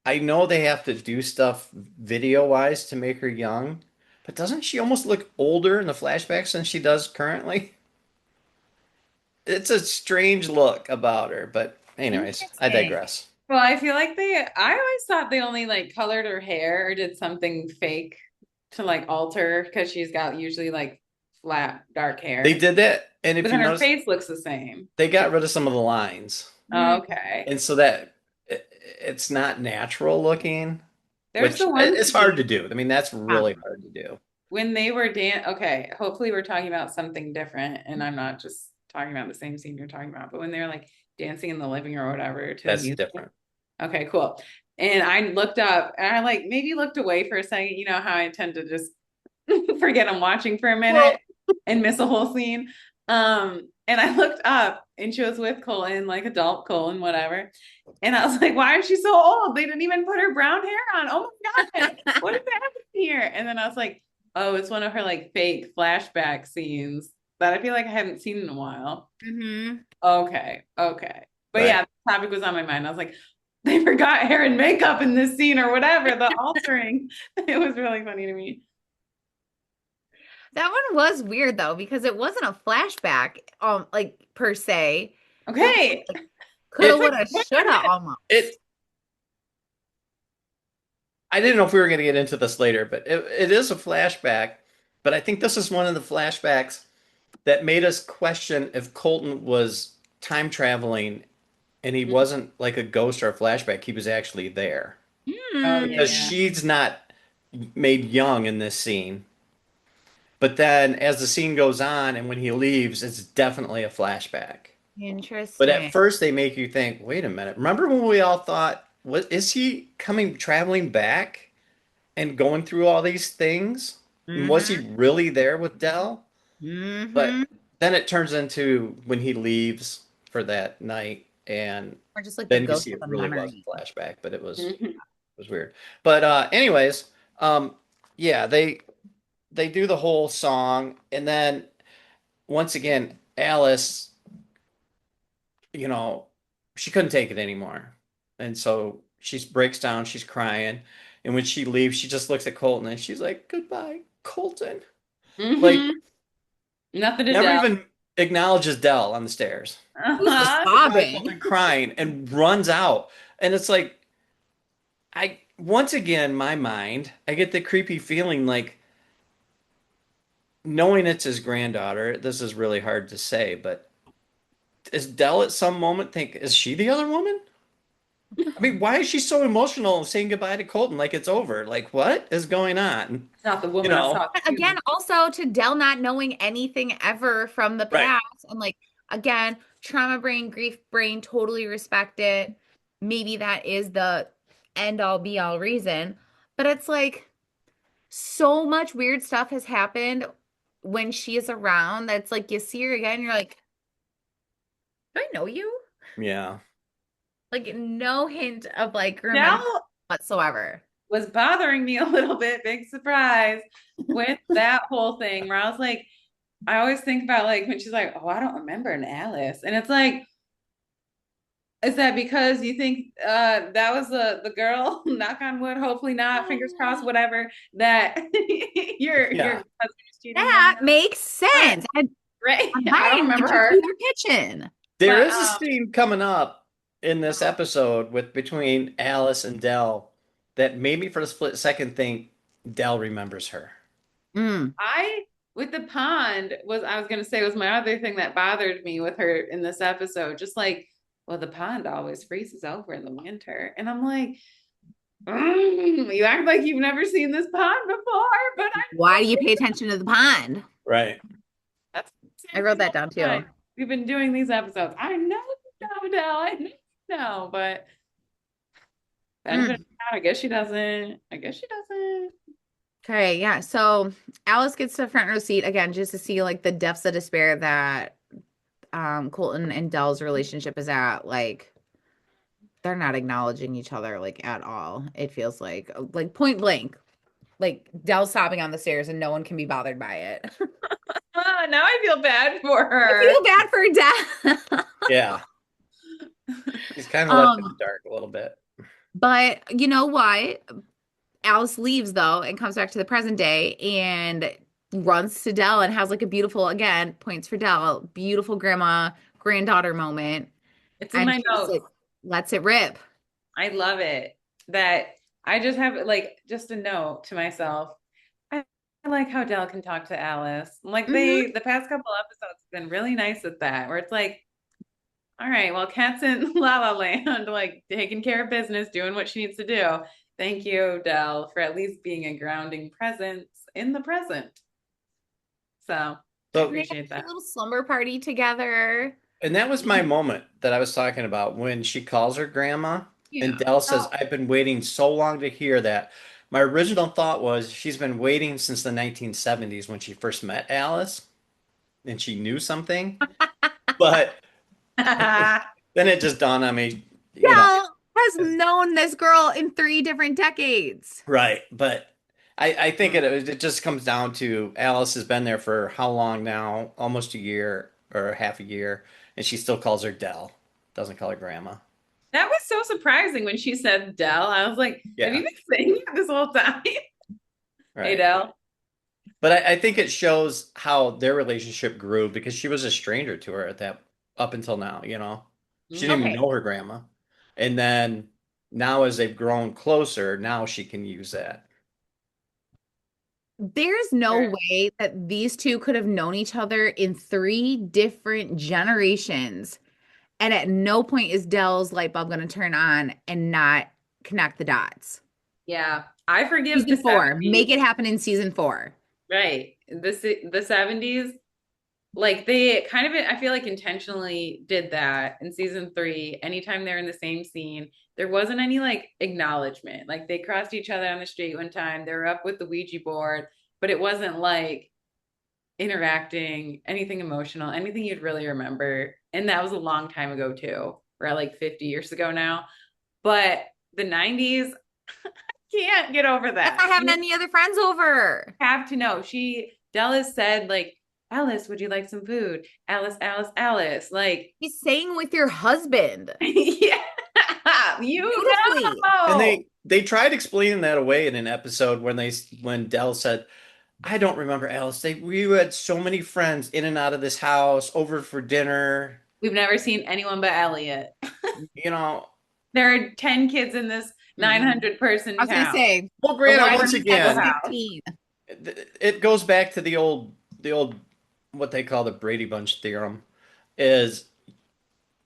[SPEAKER 2] I know they have to do stuff video wise to make her young, but doesn't she almost look older in the flashbacks than she does currently? It's a strange look about her, but anyways, I
[SPEAKER 1] Interesting.
[SPEAKER 2] digress.
[SPEAKER 3] Well, I feel like I always thought they only like colored her hair or did something fake to like alter because she's got usually like flat dark
[SPEAKER 2] They
[SPEAKER 3] hair.
[SPEAKER 2] did that, and
[SPEAKER 3] But
[SPEAKER 2] if you
[SPEAKER 3] then her
[SPEAKER 2] notice,
[SPEAKER 3] face looks the same.
[SPEAKER 2] they got rid of some of the lines.
[SPEAKER 1] Hmm.
[SPEAKER 3] Okay.
[SPEAKER 2] And so that it's not natural looking,
[SPEAKER 3] There's
[SPEAKER 2] which
[SPEAKER 3] the one
[SPEAKER 2] it's hard to
[SPEAKER 3] scene
[SPEAKER 2] do. I mean, that's
[SPEAKER 1] Huh.
[SPEAKER 2] really hard to do.
[SPEAKER 3] when they were okay, hopefully we're talking about something different and I'm not just talking about the same scene you're talking about, but when they're like dancing in the living room or whatever to the
[SPEAKER 2] That's
[SPEAKER 3] music.
[SPEAKER 2] different.
[SPEAKER 3] Okay, cool. And I looked up and I like maybe looked away for a second. You know how I tend to just forget I'm watching for a
[SPEAKER 2] Well,
[SPEAKER 3] minute and miss a whole scene. And I looked up and she was with Colin, like adult Colin, whatever. And I was like, why is she so old? They didn't even put her brown hair on. Oh my God, what is happening here? And then I was like, oh, it's one of her like fake flashback scenes that I feel like I haven't seen in a while.
[SPEAKER 1] Hmm.
[SPEAKER 3] Okay, okay. But
[SPEAKER 2] right.
[SPEAKER 3] yeah, the topic was on my mind. I was like, they forgot hair and makeup in this scene or whatever, the altering. It was really funny to me.
[SPEAKER 1] That one was weird though, because it wasn't a flashback, like per se. It was
[SPEAKER 3] Okay.
[SPEAKER 1] like coulda,
[SPEAKER 2] It
[SPEAKER 1] woulda, shoulda
[SPEAKER 2] it
[SPEAKER 1] almost.
[SPEAKER 2] I didn't know if we were going to get into this later, but it is a flashback. But I think this is one of the flashbacks that made us question if Colton was time traveling and he wasn't like a ghost or a flashback. He was actually there
[SPEAKER 3] Oh
[SPEAKER 2] because
[SPEAKER 1] Hmm.
[SPEAKER 3] yeah.
[SPEAKER 2] she's not made young in this scene. But then as the scene goes on and when he leaves, it's definitely a flashback. But at
[SPEAKER 1] Interesting.
[SPEAKER 2] first they make you think, wait a minute. Remember when we all thought, what is he coming traveling back and going through all these things? And was he
[SPEAKER 1] Hmm.
[SPEAKER 2] really there with Dell?
[SPEAKER 1] Hmm.
[SPEAKER 2] But then it turns into when he leaves for that night and
[SPEAKER 1] Or just like the
[SPEAKER 2] then you
[SPEAKER 1] ghost
[SPEAKER 2] see
[SPEAKER 1] of
[SPEAKER 2] it
[SPEAKER 1] a
[SPEAKER 2] really was
[SPEAKER 1] memory.
[SPEAKER 2] a flashback, but
[SPEAKER 3] Mhm.
[SPEAKER 2] it was weird. But anyways, yeah, they do the whole song and then once again Alice, you know, she couldn't take it anymore. And so she breaks down, she's crying. And when she leaves, she just looks at Colton and she's like, "Goodbye, Colton." Like,
[SPEAKER 3] Mhm. Nothing to
[SPEAKER 2] never
[SPEAKER 3] tell.
[SPEAKER 2] even acknowledges Dell on the stairs.
[SPEAKER 1] Who's just
[SPEAKER 3] Uh-huh.
[SPEAKER 2] Goodbye,
[SPEAKER 1] sobbing?
[SPEAKER 2] Colton, crying and runs out. And it's like, once again, my mind, I get the creepy feeling like knowing it's his granddaughter, this is really hard to say, but is Dell at some moment think, is she the other woman? I mean, why is she so emotional saying goodbye to Colton like it's over? Like, what is going on?
[SPEAKER 3] It's not the
[SPEAKER 2] You
[SPEAKER 3] woman I
[SPEAKER 2] know,
[SPEAKER 3] saw
[SPEAKER 1] But
[SPEAKER 3] too.
[SPEAKER 1] again, also to Dell not knowing anything ever from the
[SPEAKER 2] right.
[SPEAKER 1] past, and like again, trauma brain, grief brain, totally respect it. Maybe that is the end all be all reason, but it's like so much weird stuff has happened when she is around that's like you see her again, you're like, do I know you?
[SPEAKER 2] Yeah.
[SPEAKER 1] Like no hint of like remember
[SPEAKER 3] Dell
[SPEAKER 1] whatsoever.
[SPEAKER 3] was bothering me a little bit, big surprise, with that whole thing where I was like, I always think about like when she's like, oh, I don't remember an Alice. And it's like, is that because you think that was the girl, knock on wood, hopefully not, fingers crossed, whatever, that your
[SPEAKER 2] Yeah.
[SPEAKER 3] husband is cheating on
[SPEAKER 1] That
[SPEAKER 3] you?
[SPEAKER 1] makes
[SPEAKER 3] But
[SPEAKER 1] sense. And
[SPEAKER 3] right,
[SPEAKER 1] on
[SPEAKER 3] I don't
[SPEAKER 1] mine
[SPEAKER 3] remember
[SPEAKER 1] went to
[SPEAKER 3] her.
[SPEAKER 1] through their kitchen.
[SPEAKER 2] There
[SPEAKER 3] But
[SPEAKER 2] is a scene coming up in this
[SPEAKER 3] uh,
[SPEAKER 2] episode with between Alice and Dell. that made me for a split second think Dell remembers her.
[SPEAKER 1] Mm.
[SPEAKER 3] I with the pond was I was gonna say was my other thing that bothered me with her in this episode. Just like, well, the pond always freezes over in the winter. And I'm like, you act like you've never seen this pond before, but I
[SPEAKER 1] Why do you pay attention to the pond?
[SPEAKER 2] Right.
[SPEAKER 3] that's
[SPEAKER 1] I
[SPEAKER 3] the
[SPEAKER 1] wrote
[SPEAKER 3] same
[SPEAKER 1] that
[SPEAKER 3] thing
[SPEAKER 1] down
[SPEAKER 3] all the
[SPEAKER 1] too.
[SPEAKER 3] time. We've been doing these episodes. I know, Dell, I know, but benefit of
[SPEAKER 1] Mm.
[SPEAKER 3] the doubt, I guess she doesn't. I guess she doesn't.
[SPEAKER 1] Okay, yeah. So Alice gets the front row seat again just to see like the depths of despair that Colton and Dell's relationship is at. Like they're not acknowledging each other like at all. It feels like point blank. Like Dell's sobbing on the stairs and no one can be bothered by it.
[SPEAKER 3] Now I feel bad for
[SPEAKER 1] I
[SPEAKER 3] her.
[SPEAKER 1] feel bad for Dell.
[SPEAKER 2] Yeah. He's kind of left in the
[SPEAKER 1] Um,
[SPEAKER 2] dark a little bit.
[SPEAKER 1] but you know what? Alice leaves though and comes back to the present day and runs to Dell and has like a beautiful, again, points for Dell, beautiful grandma granddaughter moment.
[SPEAKER 3] It's in
[SPEAKER 1] And
[SPEAKER 3] my
[SPEAKER 1] she just
[SPEAKER 3] notes.
[SPEAKER 1] like lets it rip.
[SPEAKER 3] I love it that I just have like just a note to myself. I like how Dell can talk to Alice. Like
[SPEAKER 1] Hmm.
[SPEAKER 3] the past couple episodes have been really nice with that, where it's like, all right, well, Cat's in La La Land, like taking care of business, doing what she needs to do. Thank you, Dell, for at least being a grounding presence in the present. So I
[SPEAKER 2] So,
[SPEAKER 1] And they had
[SPEAKER 3] appreciate
[SPEAKER 1] a cute
[SPEAKER 3] that.
[SPEAKER 1] little slumber party together.
[SPEAKER 2] and that was my moment that I was talking about when she calls her grandma and
[SPEAKER 3] Yeah.
[SPEAKER 2] Dell says,
[SPEAKER 3] Oh,
[SPEAKER 2] I've been waiting so long to hear that. My original thought was she's been waiting since the 1970s when she first met Alice and she knew something. But then it just dawned on me, you know,
[SPEAKER 1] Dell has known this girl in 3 different decades.
[SPEAKER 2] right. But I think it just comes down to Alice has been there for how long now? Almost a year or half a year, and she still calls her Dell, doesn't call her grandma.
[SPEAKER 3] that was so surprising when she said Dell. I was like, have you
[SPEAKER 2] Yeah,
[SPEAKER 3] been saying that this whole time? Hey,
[SPEAKER 2] right.
[SPEAKER 3] Dell.
[SPEAKER 2] But I think it shows how their relationship grew because she was a stranger to her at that up until now, you know. She didn't even
[SPEAKER 1] Okay.
[SPEAKER 2] know her grandma. And then now as they've grown closer, now she can use that.
[SPEAKER 1] There's no way that these two could have known each other in 3 different generations. And at no point is Dell's light bulb going to turn on and not connect the dots.
[SPEAKER 3] Yeah, I forgive the
[SPEAKER 1] Season four,
[SPEAKER 3] 70s.
[SPEAKER 1] make it happen in season 4.
[SPEAKER 3] Right. The 70s, like they kind of I feel like intentionally did that in season 3. Anytime they're in the same scene, there wasn't any like acknowledgement. Like they crossed each other on the street one time, they were up with the Ouija board, but it wasn't like interacting, anything emotional, anything you'd really remember. And that was a long time ago too. We're like 50 years ago now. But the 90s, can't get over
[SPEAKER 1] That's
[SPEAKER 3] that.
[SPEAKER 1] not having
[SPEAKER 3] You
[SPEAKER 1] any other friends over.
[SPEAKER 3] have to know. Dallas said, like, Alice, would you like some food? Alice, Alice, Alice. Like,
[SPEAKER 1] He's staying with your husband.
[SPEAKER 3] yeah, you
[SPEAKER 1] Beautifully.
[SPEAKER 2] And
[SPEAKER 3] know.
[SPEAKER 2] they tried explaining that away in an episode when Dell said, "I don't remember Alice. We had so many friends in and out of this house over for dinner.
[SPEAKER 3] We've never seen anyone but Elliot.
[SPEAKER 2] You know,
[SPEAKER 3] There are 10 kids in this
[SPEAKER 1] Mhm.
[SPEAKER 3] 900
[SPEAKER 1] I
[SPEAKER 3] person
[SPEAKER 1] was gonna
[SPEAKER 3] town.
[SPEAKER 1] say,
[SPEAKER 2] well,
[SPEAKER 3] But
[SPEAKER 2] granted,
[SPEAKER 3] why
[SPEAKER 2] once
[SPEAKER 3] don't you have
[SPEAKER 1] that's
[SPEAKER 3] a
[SPEAKER 2] again,
[SPEAKER 3] house?
[SPEAKER 1] 15.
[SPEAKER 2] it goes back to the old what they call the Brady Bunch theorem is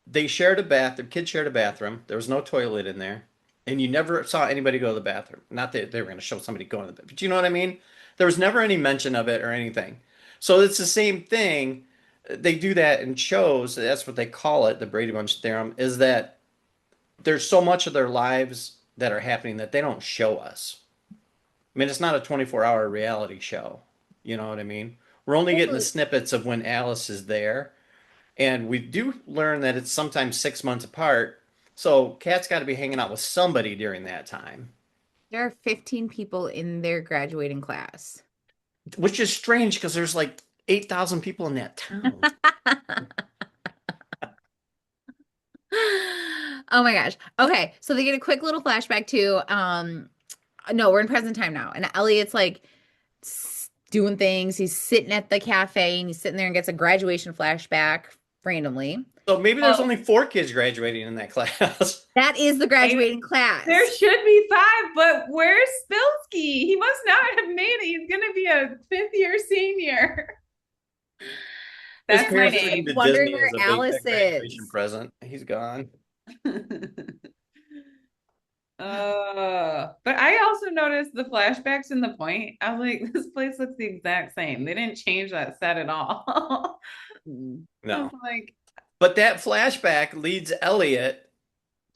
[SPEAKER 2] they shared a bathroom, kids shared a bathroom. There was no toilet in there, and you never saw anybody go to the bathroom. Not that they were going to show somebody going to the bathroom, but you know what I mean? There was never any mention of it or anything. So it's the same thing. They do that in shows. That's what they call it, the Brady Bunch theorem, is that there's so much of their lives that are happening that they don't show us. I mean, it's not a 24-hour reality show. You know what I mean? We're only getting the
[SPEAKER 1] Totally.
[SPEAKER 2] snippets of when Alice is there. And we do learn that it's sometimes 6 months apart. So Kat's got to be hanging out with somebody during that time,
[SPEAKER 1] There are 15 people in their graduating class.
[SPEAKER 2] which is strange because there's like 8,000 people in that town.
[SPEAKER 1] Oh my gosh. Okay, so they get a quick little flashback to no, we're in present time now. And Elliot's like doing things. He's sitting at the cafe and he's sitting there and gets a graduation flashback randomly.
[SPEAKER 2] So maybe there's
[SPEAKER 3] Oh,
[SPEAKER 2] only 4 kids graduating in that class.
[SPEAKER 1] That is the graduating
[SPEAKER 3] there
[SPEAKER 1] class.
[SPEAKER 3] should be 5, but where's Spilsky? He must not have made it. He's going to be a 5th-year senior.
[SPEAKER 2] His
[SPEAKER 3] That's my
[SPEAKER 2] parents took him
[SPEAKER 3] name.
[SPEAKER 2] to
[SPEAKER 1] Wondering
[SPEAKER 2] Disney
[SPEAKER 1] where
[SPEAKER 2] as a
[SPEAKER 1] Alice
[SPEAKER 2] graduation
[SPEAKER 1] is.
[SPEAKER 2] present. He's gone.
[SPEAKER 3] But I also noticed the flashbacks in the point. I was like, this place looks the exact same. They didn't change that set at all. I was
[SPEAKER 2] No.
[SPEAKER 3] like,
[SPEAKER 2] But that flashback leads Elliot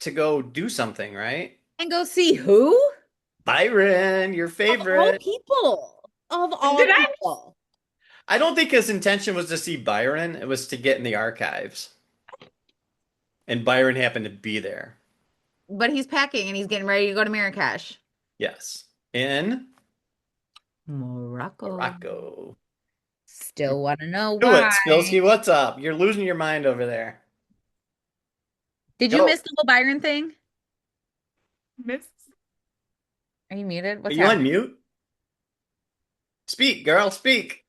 [SPEAKER 2] to go do something, right?
[SPEAKER 1] And go see who?
[SPEAKER 2] Byron, your
[SPEAKER 1] Of all
[SPEAKER 2] favorite.
[SPEAKER 1] people. Of all
[SPEAKER 3] did I?
[SPEAKER 1] people.
[SPEAKER 2] I don't think his intention was to see Byron. It was to get in the archives. And Byron happened to be there.
[SPEAKER 1] But he's packing and he's getting ready to go to Marrakesh.
[SPEAKER 2] Yes. In
[SPEAKER 1] Morocco.
[SPEAKER 2] Morocco.
[SPEAKER 1] Still want to know
[SPEAKER 2] Do it,
[SPEAKER 1] why.
[SPEAKER 2] Spilsky. What's up? You're losing your mind over there.
[SPEAKER 1] Did you
[SPEAKER 2] Go.
[SPEAKER 1] miss the whole Byron thing?
[SPEAKER 3] Miss
[SPEAKER 1] Are you muted?
[SPEAKER 2] Are
[SPEAKER 1] What's
[SPEAKER 2] you on
[SPEAKER 1] happening?
[SPEAKER 2] mute? Speak, girl, speak.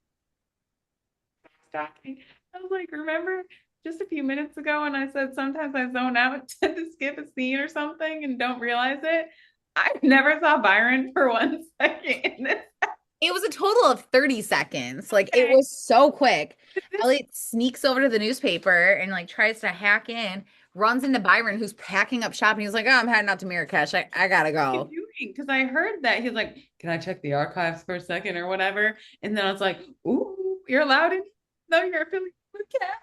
[SPEAKER 3] talking. I was like, remember just a few minutes ago when I said sometimes I zone out to skip a scene or something and don't realize it? I never saw Byron for 1 second in this.
[SPEAKER 1] It was a total of 30 seconds. Like it was so quick.
[SPEAKER 3] This
[SPEAKER 1] Elliot sneaks over to the newspaper and like tries to hack in, runs into Byron, who's packing up shop, and he's like, "Oh, I'm heading out to Marrakesh. I gotta go."
[SPEAKER 3] doing? Because I heard that he's like, can I check the archives for a second or whatever? And then I was like, ooh, you're allowed in? No, you're affiliated with Cat.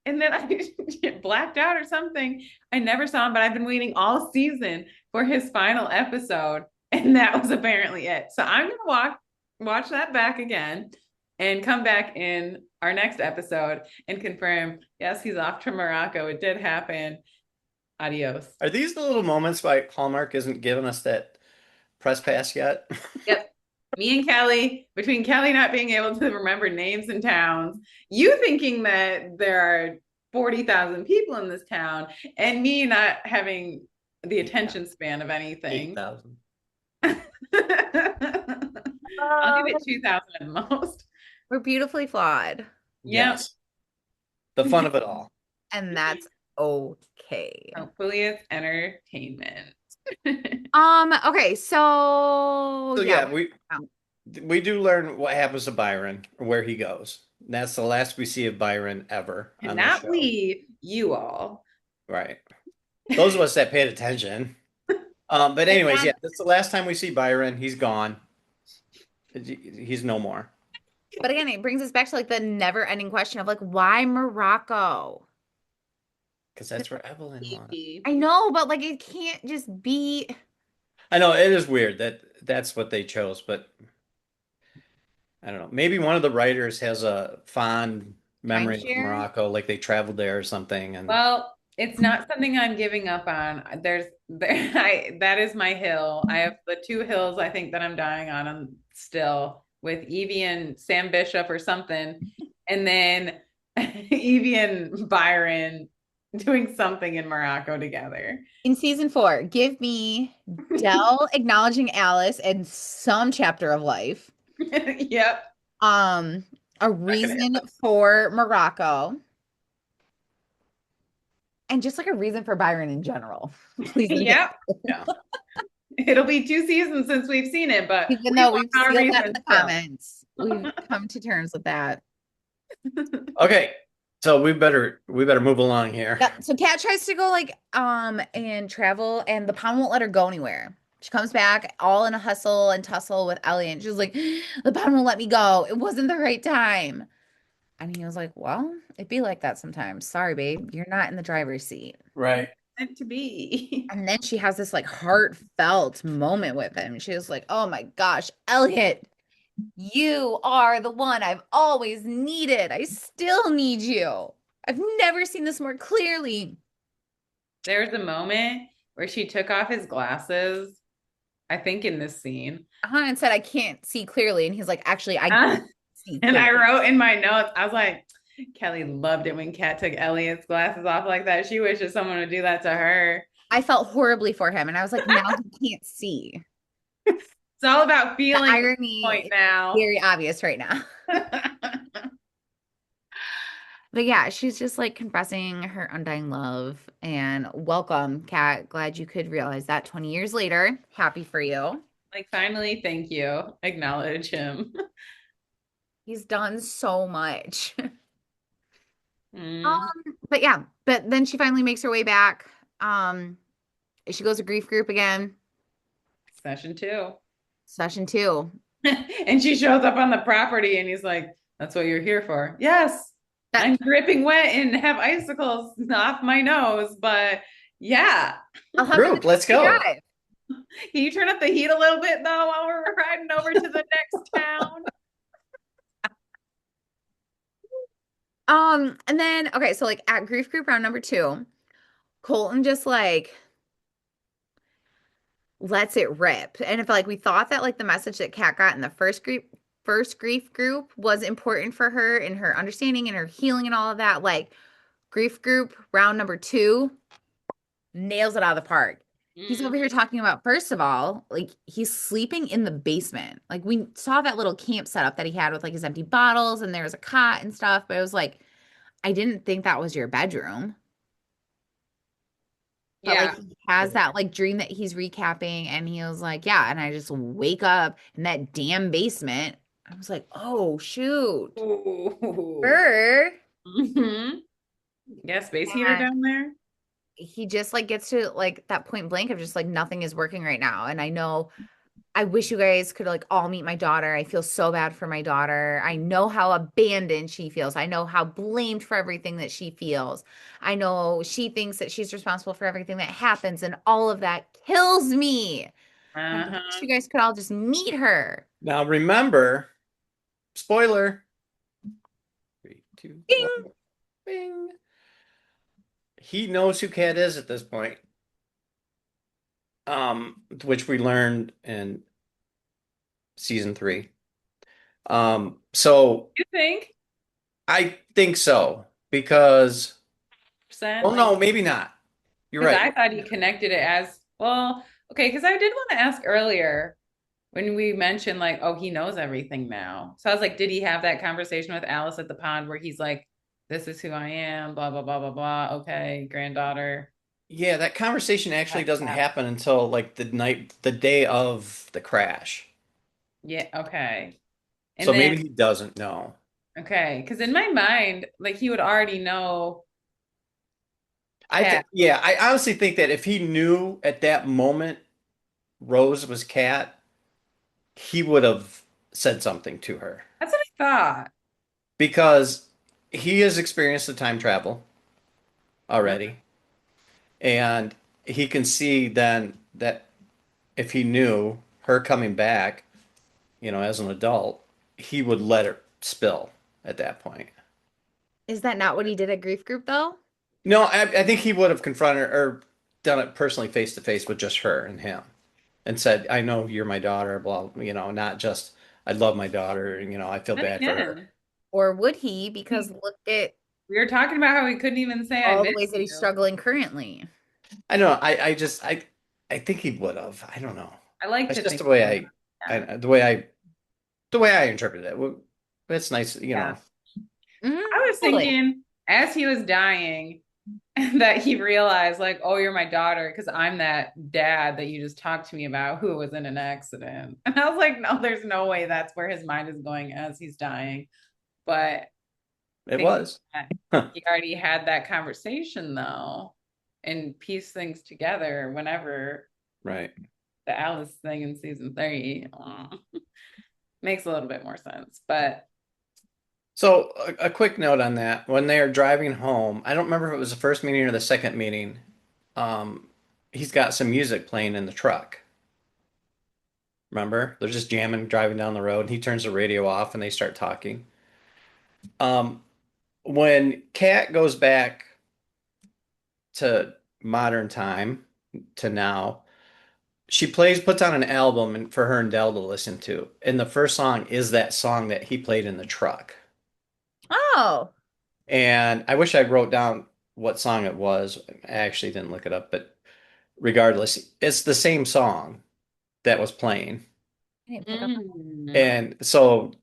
[SPEAKER 3] And then I blacked out or something. I never saw him, but I've been waiting all season for his final episode. And that was apparently it. So I'm gonna watch that back again and come back in our next episode and confirm, yes, he's off to Morocco. It did happen. Adios.
[SPEAKER 2] Are these the little moments why Hallmark isn't giving us that press pass yet?
[SPEAKER 3] Yep. Me and Kelly, between Kelly not being able to remember names and towns, you thinking that there are 40,000 people in this town, and me not having the attention span of anything.
[SPEAKER 2] 8,000.
[SPEAKER 3] I'll give it 2,000 at most.
[SPEAKER 1] We're beautifully flawed,
[SPEAKER 2] Yes. The fun of it all.
[SPEAKER 1] and that's okay.
[SPEAKER 3] Hopefully it's entertainment.
[SPEAKER 1] Okay, so
[SPEAKER 2] So
[SPEAKER 1] yeah,
[SPEAKER 2] yeah, we do learn what happens to Byron, where he goes. That's the last we see of Byron ever on
[SPEAKER 3] And
[SPEAKER 2] the
[SPEAKER 3] not
[SPEAKER 2] show.
[SPEAKER 3] we, you all.
[SPEAKER 2] Right. Those of us that paid attention. But anyways, yeah, that's the last time we see Byron. He's gone. He's no more.
[SPEAKER 1] but again, it brings us back to like the never-ending question of like, why Morocco?
[SPEAKER 2] Because that's where Evelyn was.
[SPEAKER 1] I know, but like it can't just be.
[SPEAKER 2] I know it is weird that that's what they chose, but I don't know. Maybe one of the writers has a fond memory of
[SPEAKER 1] Timeshare?
[SPEAKER 2] Morocco, like they traveled there or something. And
[SPEAKER 3] Well, it's not something I'm giving up on. That is my hill. I have the 2 hills I think that I'm dying on still with Evie and Sam Bishop or something, and then Evie and Byron doing something in Morocco together.
[SPEAKER 1] In season 4, give me Dell acknowledging Alice in some chapter of life.
[SPEAKER 3] Yep.
[SPEAKER 1] A reason for Morocco. And just like a reason for Byron in general. Please.
[SPEAKER 3] Yep.
[SPEAKER 2] yeah.
[SPEAKER 3] It'll be 2 seasons since we've seen it, but
[SPEAKER 1] Even though we've
[SPEAKER 3] our
[SPEAKER 1] sealed that in
[SPEAKER 3] reasons
[SPEAKER 1] the
[SPEAKER 3] still.
[SPEAKER 1] comments. We've come to terms with that.
[SPEAKER 2] Okay. So we better move along here.
[SPEAKER 1] Yep. So Kat tries to go like and travel, and the pound won't let her go anywhere. She comes back all in a hustle and tussle with Elliot. She's like, the pound won't let me go. It wasn't the right time. And he was like, well, it'd be like that sometimes. Sorry, babe. You're not in the driver's seat.
[SPEAKER 2] Right.
[SPEAKER 3] Meant to be.
[SPEAKER 1] And then she has this like heartfelt moment with him. She was like, oh my gosh, Elliot, you are the one I've always needed. I still need you. I've never seen this more clearly.
[SPEAKER 3] There was a moment where she took off his glasses, I think in this scene.
[SPEAKER 1] And said, I can't see clearly. And he's like, actually, I can see
[SPEAKER 3] And I
[SPEAKER 1] clearly.
[SPEAKER 3] wrote in my notes, I was like, Kelly loved it when Kat took Elliot's glasses off like that. She wishes someone would do that to her.
[SPEAKER 1] I felt horribly for him. And I was like, now he can't see.
[SPEAKER 3] It's all about
[SPEAKER 1] The
[SPEAKER 3] feeling
[SPEAKER 1] irony
[SPEAKER 3] point
[SPEAKER 1] is
[SPEAKER 3] now.
[SPEAKER 1] very obvious right now. But yeah, she's just like confessing her undying love and welcome, Kat. Glad you could realize that 20 years later. Happy for you.
[SPEAKER 3] Like, finally, thank you. Acknowledge him.
[SPEAKER 1] He's done so much.
[SPEAKER 3] Mm,
[SPEAKER 1] But yeah, but then she finally makes her way back. Um, she goes to grief group again,
[SPEAKER 3] session two.
[SPEAKER 1] session two.
[SPEAKER 3] And she shows up on the property and he's like, that's what you're here for. Yes,
[SPEAKER 1] That
[SPEAKER 3] I'm dripping wet and have icicles off my nose, but yeah.
[SPEAKER 1] I'll hop in the
[SPEAKER 2] Group,
[SPEAKER 1] truck
[SPEAKER 2] let's
[SPEAKER 1] and
[SPEAKER 2] go.
[SPEAKER 1] drive.
[SPEAKER 3] Can you turn up the heat a little bit though while we're riding over to the next town?
[SPEAKER 1] And then okay, so like at grief group round number two, Colton just like lets it rip. And if like we thought that like the message that Kat got in the first grief group was important for her and her understanding and her healing and all of that, like grief group round number two nails it out of the park. He's over here
[SPEAKER 3] Mm,
[SPEAKER 1] talking about, first of all, like he's sleeping in the basement. Like we saw that little camp setup that he had with like his empty bottles and there was a cot and stuff, but it was like, I didn't think that was your bedroom. But like
[SPEAKER 3] yeah.
[SPEAKER 1] he has that like dream that he's recapping and he was like, yeah, and I just wake up in that damn basement. I was like, oh shoot.
[SPEAKER 3] Ooh.
[SPEAKER 1] Her.
[SPEAKER 3] Hmm. Yeah, space heater
[SPEAKER 1] And
[SPEAKER 3] down there.
[SPEAKER 1] he just like gets to like that point blank of just like nothing is working right now. And I know I wish you guys could like all meet my daughter. I feel so bad for my daughter. I know how abandoned she feels. I know how blamed for everything that she feels. I know she thinks that she's responsible for everything that happens, and all of that kills me. I wish
[SPEAKER 3] Uh-huh.
[SPEAKER 1] you guys could all just meet her.
[SPEAKER 2] Now remember, spoiler. Three, two, one,
[SPEAKER 1] Ding.
[SPEAKER 2] bing. He knows who Cat is at this point. Which we learned in season 3. So
[SPEAKER 3] You think?
[SPEAKER 2] I think so because,
[SPEAKER 3] Percent
[SPEAKER 2] well,
[SPEAKER 3] like,
[SPEAKER 2] no, maybe not. You're
[SPEAKER 3] because
[SPEAKER 2] right.
[SPEAKER 3] I thought he connected it as well. Okay, because I did want to ask earlier when we mentioned like, oh, he knows everything now. So I was like, did he have that conversation with Alice at the pond where he's like, this is who I am, blah, blah, blah, blah, blah. Okay, granddaughter.
[SPEAKER 2] Yeah, that conversation actually
[SPEAKER 3] That's
[SPEAKER 2] doesn't
[SPEAKER 3] that.
[SPEAKER 2] happen until like the day of the crash.
[SPEAKER 3] Yeah, okay.
[SPEAKER 2] So
[SPEAKER 3] And then,
[SPEAKER 2] maybe he doesn't know.
[SPEAKER 3] okay, because in my mind, like he would already know
[SPEAKER 2] I think,
[SPEAKER 3] Cat.
[SPEAKER 2] yeah, I honestly think that if he knew at that moment Rose was Cat, he would have said something to her
[SPEAKER 3] That's what I thought.
[SPEAKER 2] because he has experienced the time travel already, and he can see then that if he knew her coming back, as an adult, he would let it spill at that point.
[SPEAKER 1] Is that not what he did at grief group though?
[SPEAKER 2] No, I think he would have confronted or done it personally face to face with just her and him and said, I know you're my daughter, blah, not just, I love my daughter, I feel
[SPEAKER 3] Then
[SPEAKER 2] bad for her.
[SPEAKER 3] again,
[SPEAKER 1] Or would he?
[SPEAKER 3] we
[SPEAKER 1] Because look at
[SPEAKER 3] we were talking about how he couldn't even say I
[SPEAKER 1] all the
[SPEAKER 3] miss
[SPEAKER 1] ways that he's
[SPEAKER 3] you.
[SPEAKER 1] struggling currently.
[SPEAKER 2] I know, I think he would have. I don't know.
[SPEAKER 3] I like
[SPEAKER 2] That's
[SPEAKER 3] to
[SPEAKER 2] just
[SPEAKER 3] think
[SPEAKER 2] the way
[SPEAKER 3] he would. Yeah.
[SPEAKER 2] the way I interpret it. Well, it's nice.
[SPEAKER 3] Yeah.
[SPEAKER 1] Mhm,
[SPEAKER 3] I was
[SPEAKER 1] totally.
[SPEAKER 3] thinking as he was dying that he realized, like, oh, you're my daughter because I'm that dad that you just talked to me about who was in an accident. And I was like, no, there's no way that's where his mind is going as he's dying. But
[SPEAKER 2] It
[SPEAKER 3] thinking
[SPEAKER 2] was.
[SPEAKER 3] that he already had that conversation though and piece things together whenever
[SPEAKER 2] Right.
[SPEAKER 3] the Alice thing in season 3 makes a little bit more sense. But
[SPEAKER 2] So a quick note on that. When they are driving home, I don't remember if it was the first meeting or the second meeting. Um, he's got some music playing in the truck. Remember? They're just jamming, driving down the road, and he turns the radio off and they start talking. Um, when Kat goes back to modern time to now, she puts on an album for her and Dell to listen to. And the first song is that song that he played in the truck.
[SPEAKER 1] Oh,
[SPEAKER 2] And I wish I wrote down what song it was. I actually didn't look it up, but regardless, it's the same song that was playing.
[SPEAKER 1] I didn't pick up.
[SPEAKER 3] mm,
[SPEAKER 2] And so,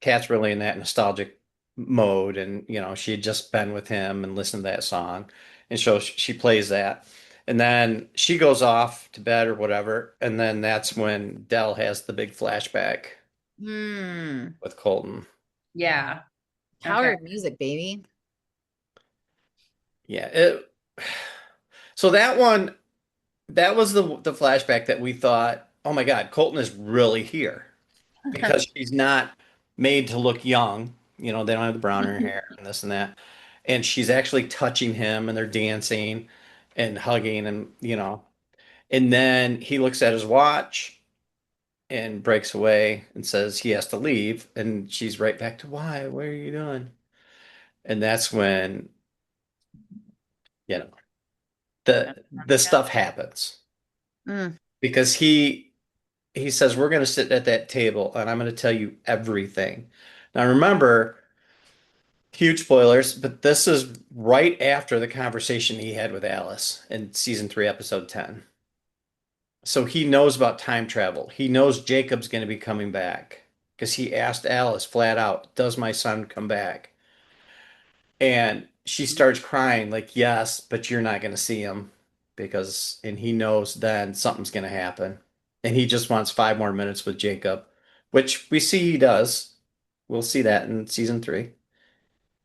[SPEAKER 2] Kat's really in that nostalgic. mode, and she had just been with him and listened to that song, and so she plays that, and then she goes off to bed or whatever, and then that's when Dell has the big flashback
[SPEAKER 1] Hmm.
[SPEAKER 2] with Colton.
[SPEAKER 3] Yeah.
[SPEAKER 1] Power
[SPEAKER 3] Okay.
[SPEAKER 1] of music, baby.
[SPEAKER 2] Yeah, so that one, that was the flashback that we thought, oh my God, Colton is really here because she's not made to look young. They don't have the brown in her hair and this and that. And she's actually touching him and they're dancing and hugging and. And then he looks at his watch and breaks away and says he has to leave. And she's right back to, why? What are you doing? And that's when, you know, the stuff happens
[SPEAKER 1] Mm.
[SPEAKER 2] because he says, we're going to sit at that table and I'm going to tell you everything. Now, remember, huge spoilers, but this is right after the conversation he had with Alice in season 3, episode 10. So he knows about time travel. He knows Jacob's going to be coming back because he asked Alice flat out, does my son come back? And she starts crying, like, yes, but you're not going to see him and he knows then something's going to happen. And he just wants 5 more minutes with Jacob, which we see he does. We'll see that in season 3.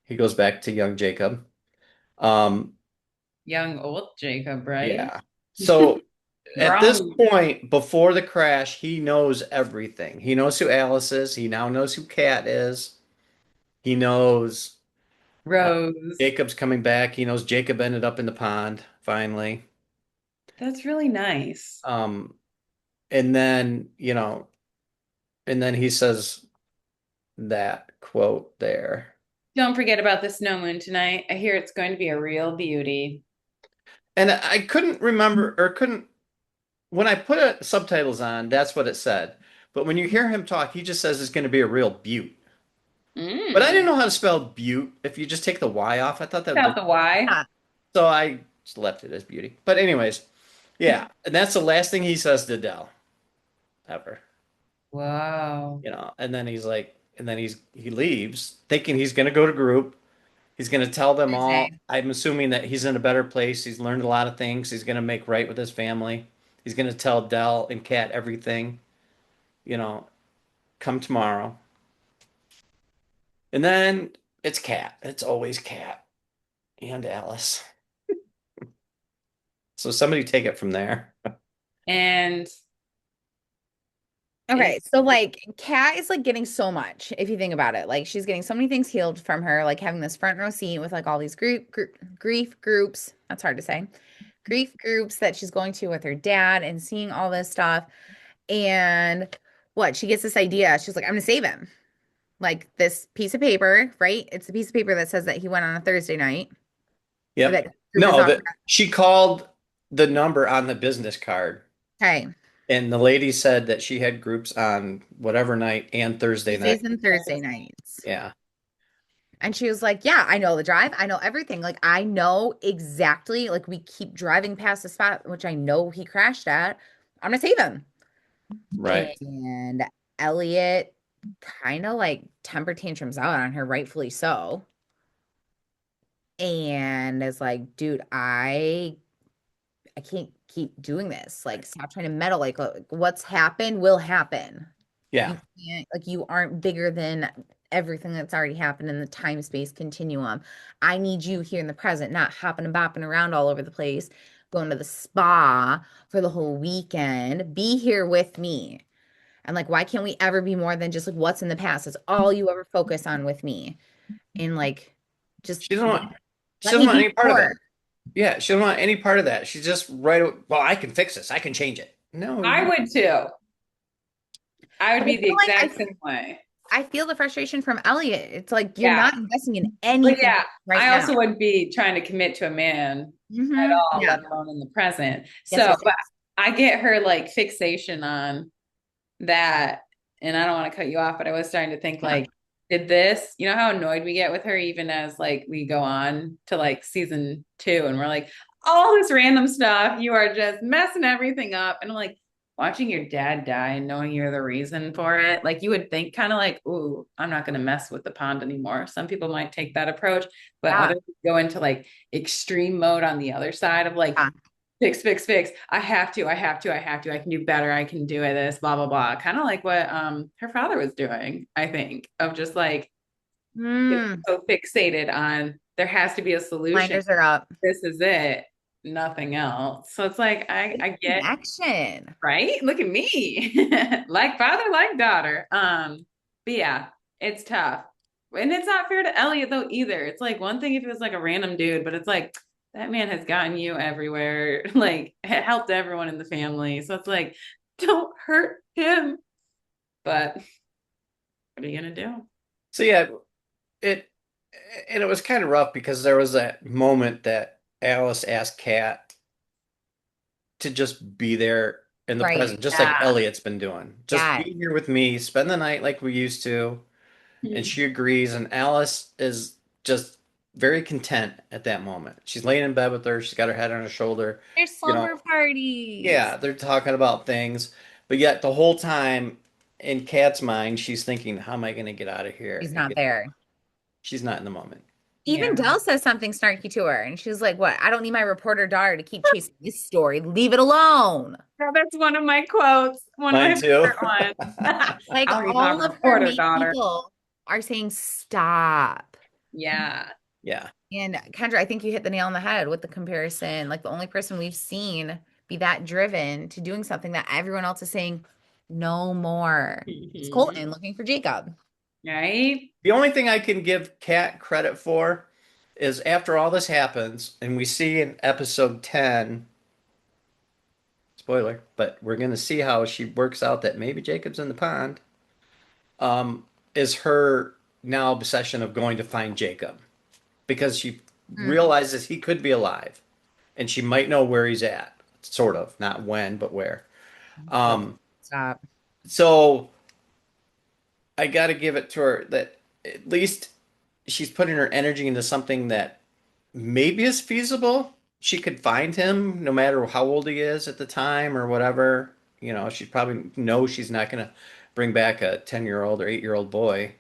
[SPEAKER 2] He goes back to young Jacob. Um,
[SPEAKER 3] Young old Jacob, right?
[SPEAKER 2] yeah. So at this
[SPEAKER 3] Grown.
[SPEAKER 2] point, before the crash, he knows everything. He knows who Alice is. He now knows who Kat is. He knows uh,
[SPEAKER 3] Rose.
[SPEAKER 2] Jacob's coming back. He knows Jacob ended up in the pond finally.
[SPEAKER 3] That's really nice.
[SPEAKER 2] Um, and then, and then he says that quote there.
[SPEAKER 3] Don't forget about the snow moon tonight. I hear it's going to be a real beauty.
[SPEAKER 2] And I couldn't remember or couldn't, when I put subtitles on, that's what it said. But when you hear him talk, he just says it's going to be a real beaut. But I didn't
[SPEAKER 3] Mm.
[SPEAKER 2] know how to spell butte. If you just take the Y off, I thought that would
[SPEAKER 3] Out
[SPEAKER 2] look.
[SPEAKER 3] the why.
[SPEAKER 1] Yeah.
[SPEAKER 2] So I just left it as beauty. But anyways, yeah, and that's the last thing he says to Dell ever.
[SPEAKER 3] Whoa.
[SPEAKER 2] And then he's like, and then he leaves thinking he's gonna go to group. He's gonna tell them all.
[SPEAKER 1] Thursday.
[SPEAKER 2] I'm assuming that he's in a better place. He's learned a lot of things. He's gonna make right with his family. He's gonna tell Dell and Kat everything. You know, come tomorrow. And then it's Kat. It's always Kat and Alice. So somebody take it from there.
[SPEAKER 3] And
[SPEAKER 1] Okay,
[SPEAKER 3] it,
[SPEAKER 1] so like Kat is like getting so much if you think about it. Like she's getting so many things healed from her, like having this front row seat with like all these grief groups. That's hard to say. Grief groups that she's going to with her dad and seeing all this stuff. And what? She gets this idea. She's like, I'm gonna save him. Like this piece of paper, right? It's a piece of paper that says that he went on a Thursday night or
[SPEAKER 2] Yep.
[SPEAKER 1] that group is
[SPEAKER 2] No,
[SPEAKER 1] on.
[SPEAKER 2] that she called the number on the business card,
[SPEAKER 1] Okay.
[SPEAKER 2] and the lady said that she had groups on whatever night and Thursday night.
[SPEAKER 1] Tuesdays and Thursday nights.
[SPEAKER 2] Yeah,
[SPEAKER 1] And she was like, yeah, I know the drive. I know everything. Like, I know exactly. Like, we keep driving past the spot, which I know he crashed at. I'm going to save him.
[SPEAKER 2] right.
[SPEAKER 1] And Elliot kind of like temper tantrums out on her, rightfully so. And is like, dude, I can't keep doing this. Like, stop trying to meddle. Like, what's happened will happen.
[SPEAKER 2] Yeah,
[SPEAKER 1] You can't, like, you aren't bigger than everything that's already happened in the time space continuum. I need you here in the present, not hopping and bopping around all over the place, going to the spa for the whole weekend. Be here with me. And like, why can't we ever be more than just like what's in the past? It's all you ever focus on with me. And like, just
[SPEAKER 2] she
[SPEAKER 1] let
[SPEAKER 2] doesn't
[SPEAKER 1] me
[SPEAKER 2] want
[SPEAKER 1] be
[SPEAKER 2] any part of
[SPEAKER 1] more.
[SPEAKER 2] that. Yeah, she doesn't want any part of that. She's just well, I can fix this. I can change it. No,
[SPEAKER 3] I
[SPEAKER 2] you
[SPEAKER 3] would too. I would
[SPEAKER 1] But I
[SPEAKER 3] be the
[SPEAKER 1] feel like
[SPEAKER 3] exact same way.
[SPEAKER 1] I feel the frustration from Elliot. It's like you're
[SPEAKER 3] Yeah.
[SPEAKER 1] not investing in
[SPEAKER 3] But
[SPEAKER 1] anything
[SPEAKER 3] yeah,
[SPEAKER 1] right
[SPEAKER 3] I
[SPEAKER 1] now.
[SPEAKER 3] also wouldn't be trying to commit to a man at all,
[SPEAKER 1] Yeah.
[SPEAKER 3] let alone in the present.
[SPEAKER 1] Yes,
[SPEAKER 3] So,
[SPEAKER 1] yes,
[SPEAKER 3] but
[SPEAKER 1] yes.
[SPEAKER 3] I get her like fixation on that. And I don't want to cut you off, but I was starting to think
[SPEAKER 1] Yeah.
[SPEAKER 3] like, did this, you know how annoyed we get with her even as like we go on to like season 2 and we're like, all this random stuff, you are just messing everything up. And I'm like, watching your dad die and knowing you're the reason for it, like you would think kind of like, ooh, I'm not going to mess with the pond anymore. Some people might take that approach, but
[SPEAKER 1] Yeah.
[SPEAKER 3] others go into like extreme mode on the other side of like,
[SPEAKER 1] Yeah.
[SPEAKER 3] fix, fix, fix. I have to, I have to, I have to. I can do better. I can do this, blah, blah, blah. Kind of like what her father was doing, I think, of just like
[SPEAKER 1] Mm,
[SPEAKER 3] so fixated on there has to be a solution.
[SPEAKER 1] blinders are up.
[SPEAKER 3] This is it, nothing else. So it's like I get
[SPEAKER 1] Connection.
[SPEAKER 3] right. Look at me, like father, like daughter. But yeah, it's tough, and it's not fair to Elliot though either. It's like one thing if it was like a random dude, but it's like that man has gotten you everywhere, like helped everyone in the family. So it's like, don't hurt him. But what are you gonna do?
[SPEAKER 2] So yeah, it and it was kind of rough because there was that moment that Alice asked Kat to just be there in the
[SPEAKER 1] Right.
[SPEAKER 2] present, just like
[SPEAKER 3] Yeah.
[SPEAKER 2] Elliot's been doing. Just
[SPEAKER 1] Yes.
[SPEAKER 2] be here with me, spend the night like we used to. And she agrees, and Alice is just very content at that moment. She's laying in bed with her, she's got her head on her shoulder.
[SPEAKER 1] There's
[SPEAKER 2] You know,
[SPEAKER 1] slumber parties.
[SPEAKER 2] yeah, they're talking about things, but yet the whole time in Kat's mind, she's thinking, how am I going to get out of here
[SPEAKER 1] He's
[SPEAKER 2] and
[SPEAKER 1] not
[SPEAKER 2] get
[SPEAKER 1] there.
[SPEAKER 2] she's not in the moment.
[SPEAKER 1] Even
[SPEAKER 3] Yeah.
[SPEAKER 1] Dell says something snarky to her, and she's like, "What? I don't need my reporter daughter to keep chasing this story. Leave it alone."
[SPEAKER 3] Yeah, that's one of my quotes, one of
[SPEAKER 2] Mine
[SPEAKER 3] my
[SPEAKER 2] too.
[SPEAKER 3] favorite ones.
[SPEAKER 1] Like
[SPEAKER 3] I'll read my
[SPEAKER 1] all of her
[SPEAKER 3] reporter
[SPEAKER 1] main
[SPEAKER 3] daughter.
[SPEAKER 1] people are saying stop.
[SPEAKER 3] Yeah.
[SPEAKER 2] Yeah.
[SPEAKER 1] And Kendra, I think you hit the nail on the head with the comparison. Like the only person we've seen be that driven to doing something that everyone else is saying no more. It's
[SPEAKER 3] Mhm.
[SPEAKER 1] Colton looking for Jacob.
[SPEAKER 3] Right?
[SPEAKER 2] The only thing I can give Kat credit for is after all this happens, and we see in episode 10, spoiler, but we're going to see how she works out that maybe Jacob's in the pond, is her now obsession of going to find Jacob because she
[SPEAKER 1] Mm.
[SPEAKER 2] realizes he could be alive and she might know where he's at, sort of, not when, but where.
[SPEAKER 1] Colton,
[SPEAKER 2] Um,
[SPEAKER 1] stop.
[SPEAKER 2] so I got to give it to her that at least she's putting her energy into something that maybe is feasible. She could find him no matter how old he is at the time or whatever. You know, she probably knows she's not going to bring back a 10-year-old or 8-year-old boy,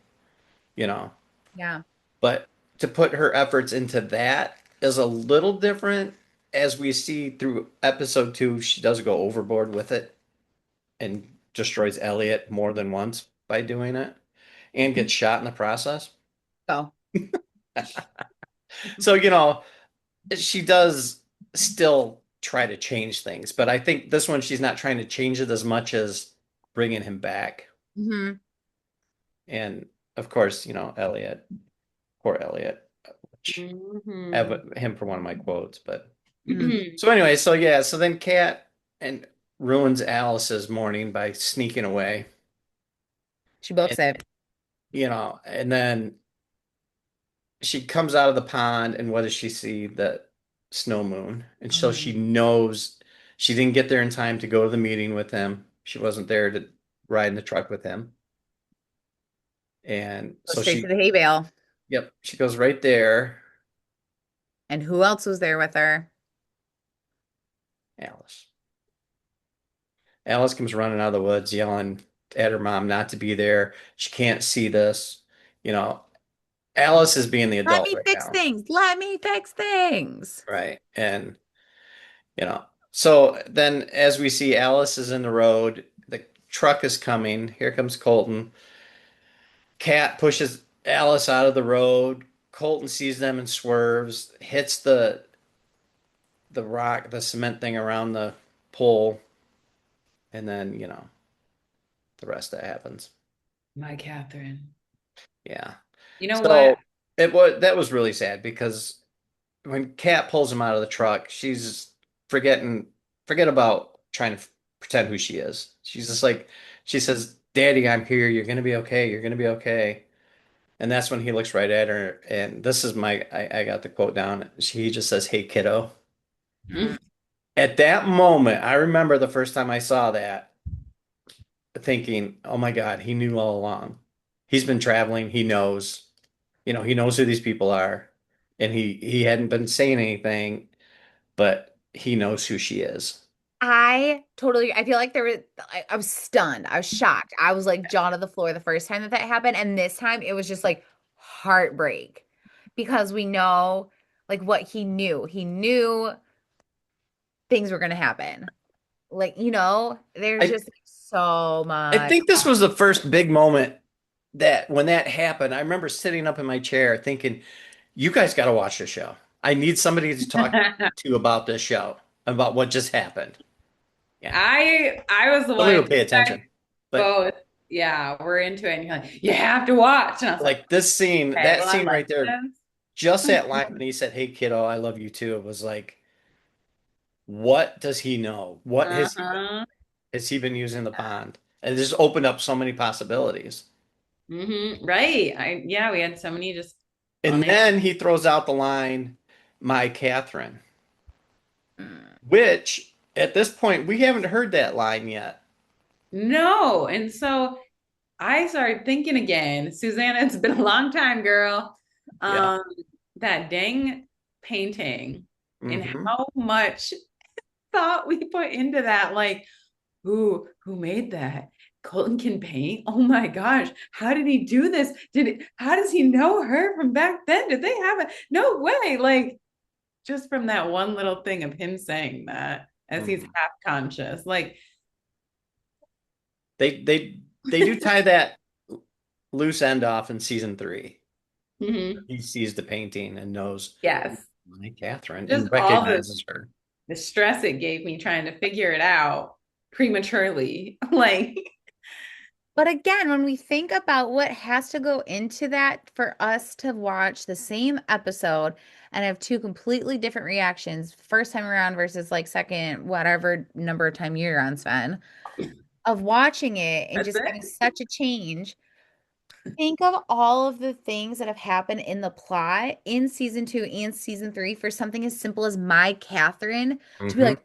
[SPEAKER 2] you know.
[SPEAKER 1] Yeah.
[SPEAKER 2] But to put her efforts into that is a little different. As we see through episode 2, she does go overboard with it and destroys Elliot more than once by doing it and gets shot in the process.
[SPEAKER 1] Go.
[SPEAKER 2] So, you know, she does still try to change things, but I think this one she's not trying to change it as much as bringing him back.
[SPEAKER 1] Hmm.
[SPEAKER 2] And of course, you know, Elliot, poor Elliot, which I have
[SPEAKER 3] Mhm.
[SPEAKER 2] him for one of my quotes. But
[SPEAKER 1] Mm.
[SPEAKER 2] so anyway, so yeah, so then Kat and ruins Alice's morning by sneaking away,
[SPEAKER 1] She books
[SPEAKER 2] and
[SPEAKER 1] it.
[SPEAKER 2] you know, and then she comes out of the pond, and what does she see? The snow moon. And so she
[SPEAKER 1] Mm.
[SPEAKER 2] knows she didn't get there in time to go to the meeting with him. She wasn't there to ride in the truck with him. And
[SPEAKER 1] Go
[SPEAKER 2] so
[SPEAKER 1] straight to
[SPEAKER 2] she,
[SPEAKER 1] the hay bale.
[SPEAKER 2] yep, she goes right there.
[SPEAKER 1] And who else was there with her?
[SPEAKER 2] Alice. Alice comes running out of the woods yelling at her mom not to be there. She can't see this. You know, Alice is being the
[SPEAKER 1] Let
[SPEAKER 2] adult
[SPEAKER 1] me
[SPEAKER 2] right
[SPEAKER 1] fix
[SPEAKER 2] now.
[SPEAKER 1] things. Let me fix things.
[SPEAKER 2] Right. And you know, so then as we see Alice is in the road, the truck is coming. Here comes Colton. Cat pushes Alice out of the road. Colton sees them and swerves, hits the rock, the cement thing around the pole, and then, you know, the rest that happens.
[SPEAKER 3] My Catherine.
[SPEAKER 2] Yeah.
[SPEAKER 3] You know what?
[SPEAKER 2] So it was that was really sad because when Kat pulls him out of the truck, she's forgetting forget about trying to pretend who she is. She's just like she says, "Daddy, I'm here. You're gonna be okay. You're gonna be okay." And that's when he looks right at her. And this is I got the quote down. He just says, "Hey, kiddo."
[SPEAKER 1] Mm.
[SPEAKER 2] At that moment, I remember the first time I saw that, thinking, "Oh my God, he knew all along. He's been traveling. He knows, you know, he knows who these people are, and he hadn't been saying anything, but he knows who she is."
[SPEAKER 1] I totally, I feel like I was stunned. I was shocked. I was like jaw to the floor the first time that that happened. And this time it was just like heartbreak because we know like what he knew. He knew things were going to happen. Like, there's
[SPEAKER 2] I
[SPEAKER 1] just so
[SPEAKER 2] I
[SPEAKER 1] much.
[SPEAKER 2] think this was the first big moment that when that happened, I remember sitting up in my chair thinking, you guys got to watch the show. I need somebody to talk to about this show, about what just happened. Yeah.
[SPEAKER 3] I was the
[SPEAKER 2] Somebody
[SPEAKER 3] one,
[SPEAKER 2] will pay
[SPEAKER 3] you guys
[SPEAKER 2] attention. But
[SPEAKER 3] both, yeah, we're into it. And you're like, you have to watch. And I was like,
[SPEAKER 2] like this scene,
[SPEAKER 3] okay,
[SPEAKER 2] that
[SPEAKER 3] well, I
[SPEAKER 2] scene
[SPEAKER 3] like
[SPEAKER 2] right there, just
[SPEAKER 3] this.
[SPEAKER 2] that line when he said, "Hey kiddo, I love you too," it was like, what does he know? What
[SPEAKER 3] Uh-huh.
[SPEAKER 2] has he been using the pond? And it just opened up so many possibilities.
[SPEAKER 3] Right. Yeah, we had so many just
[SPEAKER 2] And
[SPEAKER 3] funny.
[SPEAKER 2] then he throws out the line, "My Catherine,"
[SPEAKER 1] Mm.
[SPEAKER 2] which at this point we haven't heard that line yet.
[SPEAKER 3] No. And so I started thinking again, Susanna, it's been a long time, girl.
[SPEAKER 2] Yeah.
[SPEAKER 3] Um, that dang painting and
[SPEAKER 2] Hmm.
[SPEAKER 3] how much thought we put into that. Like, who made that? Colton can paint. Oh my gosh, how did he do this? How does he know her from back then? Did they have it? No way. Like, just from that one little thing of him saying that as he's
[SPEAKER 2] Hmm.
[SPEAKER 3] half conscious. Like,
[SPEAKER 2] They do tie that loose end off in season three.
[SPEAKER 3] mhm.
[SPEAKER 2] He sees the painting and knows
[SPEAKER 3] Yes,
[SPEAKER 2] my Catherine
[SPEAKER 3] just
[SPEAKER 2] and
[SPEAKER 3] all
[SPEAKER 2] recognizes her.
[SPEAKER 3] the stress it gave me trying to figure it out prematurely. Like,
[SPEAKER 1] But again, when we think about what has to go into that for us to watch the same episode and have two completely different reactions, first time around versus like second, whatever number of time you're on, Sven, of watching it and
[SPEAKER 3] that's
[SPEAKER 1] just having
[SPEAKER 3] it.
[SPEAKER 1] such a change. Think of all of the things that have happened in the plot in season two and season three for something as simple as my Catherine to be
[SPEAKER 2] Hmm.
[SPEAKER 1] like,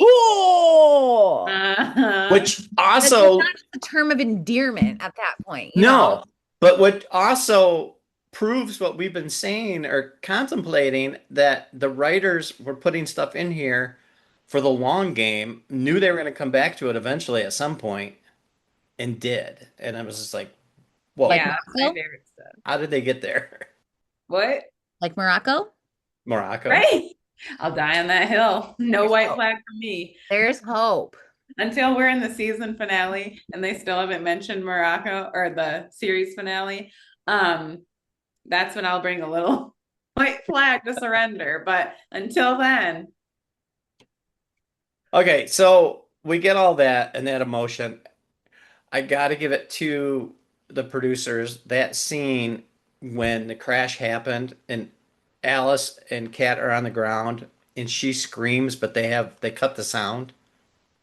[SPEAKER 1] oh,
[SPEAKER 3] Uh-huh.
[SPEAKER 2] Which
[SPEAKER 1] that's like
[SPEAKER 2] also,
[SPEAKER 1] not just a term of endearment at that point.
[SPEAKER 2] no, but what also proves what we've been saying or contemplating, that the writers were putting stuff in here for the long game, knew they were going to come back to it eventually at some point, and did. And I was just like,
[SPEAKER 1] Like
[SPEAKER 2] whoa,
[SPEAKER 3] Yeah, that's my
[SPEAKER 1] Morocco,
[SPEAKER 3] favorite stuff.
[SPEAKER 2] how did they get there?
[SPEAKER 3] What?
[SPEAKER 1] like Morocco.
[SPEAKER 2] Morocco?
[SPEAKER 3] Right. I'll die on that hill. No
[SPEAKER 1] There's
[SPEAKER 3] white
[SPEAKER 1] hope.
[SPEAKER 3] flag for me.
[SPEAKER 1] There's hope.
[SPEAKER 3] Until we're in the season finale and they still haven't mentioned Morocco or the series finale. Um, that's when I'll bring a little white flag to surrender. But until then,
[SPEAKER 2] Okay, so we get all that and that emotion. I got to give it to the producers. That scene when the crash happened and Alice and Kat are on the ground and she screams, but they cut the sound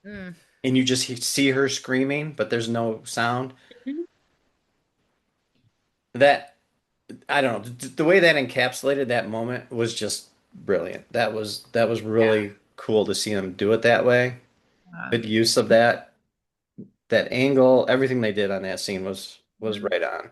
[SPEAKER 1] Mm.
[SPEAKER 2] and you just see her screaming, but there's no sound. That I don't know. The way that encapsulated that moment was just brilliant. That was
[SPEAKER 3] yeah.
[SPEAKER 2] really cool to see them do it that way.
[SPEAKER 1] Yeah.
[SPEAKER 2] Good use of that angle, everything they did on that scene was
[SPEAKER 3] Mhm.
[SPEAKER 2] right on.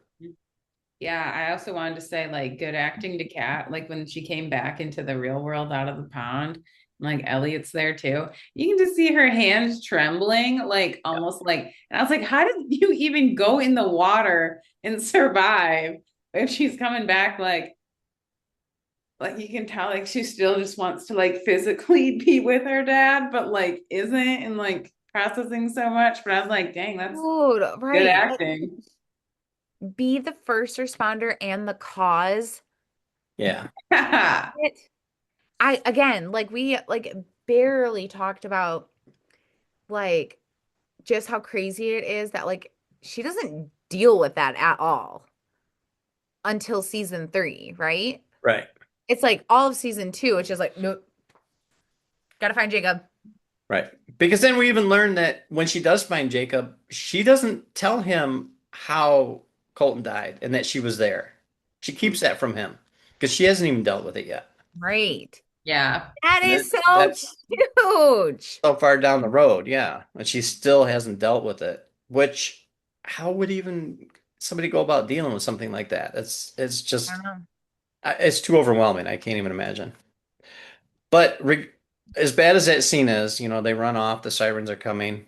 [SPEAKER 3] Yeah, I also wanted to say like good acting to Kat, like when she came back into the real world out of the pond, like Elliot's there too. You can just see her hands trembling, like
[SPEAKER 2] Yeah.
[SPEAKER 3] almost like, and I was like, how did you even go in the water and survive if she's coming back like you can tell like she still just wants to like physically be with her dad, but like isn't and like processing so much. But I was like, dang, that's
[SPEAKER 1] Dude,
[SPEAKER 3] good
[SPEAKER 1] right. Like,
[SPEAKER 3] acting.
[SPEAKER 1] be the first responder and the cause.
[SPEAKER 2] Yeah.
[SPEAKER 1] It. I again, like we like barely talked about like just how crazy it is that like she doesn't deal with that at all until season three, right?
[SPEAKER 2] Right.
[SPEAKER 1] It's like all of season two, it's just like, nope, gotta find Jacob.
[SPEAKER 2] Right. Because then we even learn that when she does find Jacob, she doesn't tell him how Colton died and that she was there. She keeps that from him because she hasn't even dealt with it yet.
[SPEAKER 1] Right.
[SPEAKER 3] Yeah.
[SPEAKER 1] That
[SPEAKER 2] And
[SPEAKER 1] is so
[SPEAKER 2] that's
[SPEAKER 1] huge.
[SPEAKER 2] so far down the road, yeah. And she still hasn't dealt with it, which how would even somebody go about dealing with something like that? It's
[SPEAKER 1] I
[SPEAKER 2] just
[SPEAKER 1] don't know.
[SPEAKER 2] it's too overwhelming. I can't even imagine. But as bad as that scene is, they run off, the sirens are coming,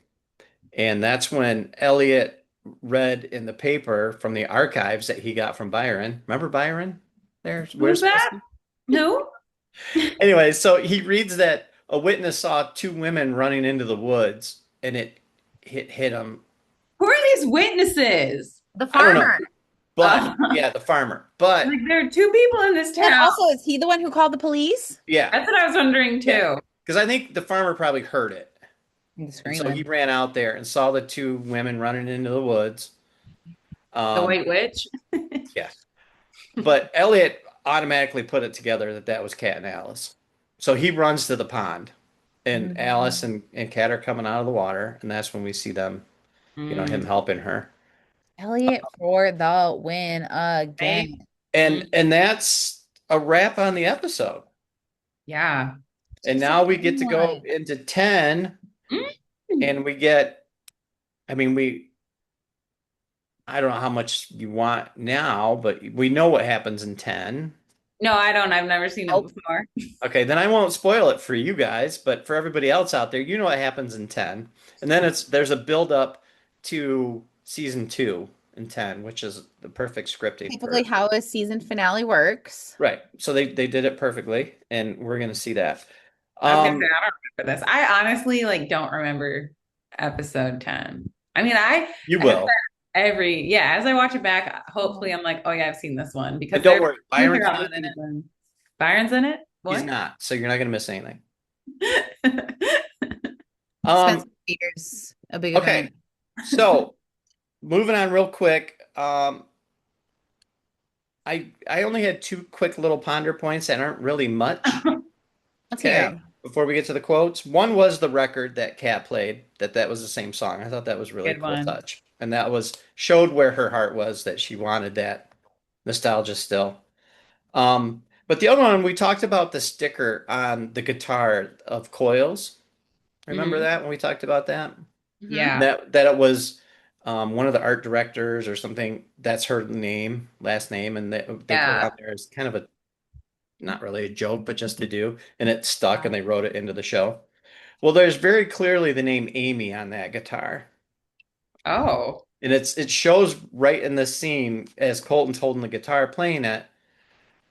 [SPEAKER 2] and that's when Elliot read in the paper from the archives that he got from Byron. Remember Byron? There,
[SPEAKER 3] Who's
[SPEAKER 2] where's
[SPEAKER 3] that?
[SPEAKER 2] Wilson?
[SPEAKER 3] Who?
[SPEAKER 2] Anyway, so he reads that a witness saw two women running into the woods, and it hit him.
[SPEAKER 3] Who are these witnesses?
[SPEAKER 1] The
[SPEAKER 2] I don't know,
[SPEAKER 1] farmer.
[SPEAKER 2] but
[SPEAKER 3] Uh,
[SPEAKER 2] yeah, the farmer. But
[SPEAKER 3] like there are two people in this
[SPEAKER 1] And
[SPEAKER 3] town.
[SPEAKER 1] also, is he the one who called the police?
[SPEAKER 2] yeah,
[SPEAKER 3] That's what I was wondering
[SPEAKER 2] yeah,
[SPEAKER 3] too.
[SPEAKER 2] because I think the farmer probably heard it.
[SPEAKER 1] He's
[SPEAKER 2] And so he
[SPEAKER 1] screaming.
[SPEAKER 2] ran out there and saw the two women running into the woods.
[SPEAKER 3] The
[SPEAKER 2] Um,
[SPEAKER 3] White Witch.
[SPEAKER 2] yeah. But Elliot automatically put it together that that was Cat and Alice. So he runs to the pond, and Alice
[SPEAKER 1] Mhm.
[SPEAKER 2] and Cat are coming out of the water, and that's when we see them, him
[SPEAKER 3] Mm,
[SPEAKER 2] helping her.
[SPEAKER 1] Elliot for the win
[SPEAKER 3] right?
[SPEAKER 1] again.
[SPEAKER 3] Mm,
[SPEAKER 2] And that's a wrap on the episode.
[SPEAKER 3] yeah.
[SPEAKER 2] And
[SPEAKER 1] Just a
[SPEAKER 2] now we
[SPEAKER 1] fun
[SPEAKER 2] get to go
[SPEAKER 1] one.
[SPEAKER 2] into 10,
[SPEAKER 3] Mm.
[SPEAKER 2] and we get, I mean, I don't know how much you want now, but we know what happens in 10.
[SPEAKER 3] No, I don't. I've never seen it
[SPEAKER 1] Nope.
[SPEAKER 3] before.
[SPEAKER 2] Okay, then I won't spoil it for you guys, but for everybody else out there, you know what happens in 10. And then there's a build up to season 2 in 10, which is the perfect scripting
[SPEAKER 1] Typically,
[SPEAKER 2] for
[SPEAKER 1] how a season finale works.
[SPEAKER 2] right. So they did it perfectly, and we're gonna see that.
[SPEAKER 3] I was gonna say
[SPEAKER 2] Um,
[SPEAKER 3] I don't remember this. I honestly like don't remember episode 10. I mean,
[SPEAKER 2] you
[SPEAKER 3] I have
[SPEAKER 2] will.
[SPEAKER 3] as I watch it back, hopefully I'm like, oh yeah, I've seen this one
[SPEAKER 2] But
[SPEAKER 3] because
[SPEAKER 2] don't
[SPEAKER 3] they're
[SPEAKER 2] worry, Byron's
[SPEAKER 3] throughout the
[SPEAKER 2] not in it.
[SPEAKER 3] season. Byron's in it?
[SPEAKER 2] He's
[SPEAKER 3] What?
[SPEAKER 2] not, so you're not gonna miss anything.
[SPEAKER 1] Spencer
[SPEAKER 2] Um,
[SPEAKER 1] Peters, a big
[SPEAKER 2] okay,
[SPEAKER 1] event.
[SPEAKER 2] so moving on real quick. I only had two quick little ponder points that aren't really much.
[SPEAKER 1] Let's hear
[SPEAKER 2] Okay,
[SPEAKER 1] him.
[SPEAKER 2] before we get to the quotes, one was the record that Kat played, that was the same song. I thought that was really
[SPEAKER 3] Good
[SPEAKER 2] cool
[SPEAKER 3] one.
[SPEAKER 2] touch. And that was showed where her heart was, that she wanted that nostalgia still. But the other one, we talked about the sticker on the guitar of Coils. Remember
[SPEAKER 3] Hmm.
[SPEAKER 2] that when we talked about that?
[SPEAKER 1] Hmm.
[SPEAKER 3] Yeah.
[SPEAKER 2] That it was one of the art directors or something. That's her name, last name, and they put it
[SPEAKER 3] Yeah.
[SPEAKER 2] on there as kind of a not really a joke, but just to do, and it stuck, and they wrote it into the show. Well, there's very clearly the name Amy on that guitar.
[SPEAKER 3] Oh.
[SPEAKER 2] And it shows right in the scene as Colton's holding the guitar playing it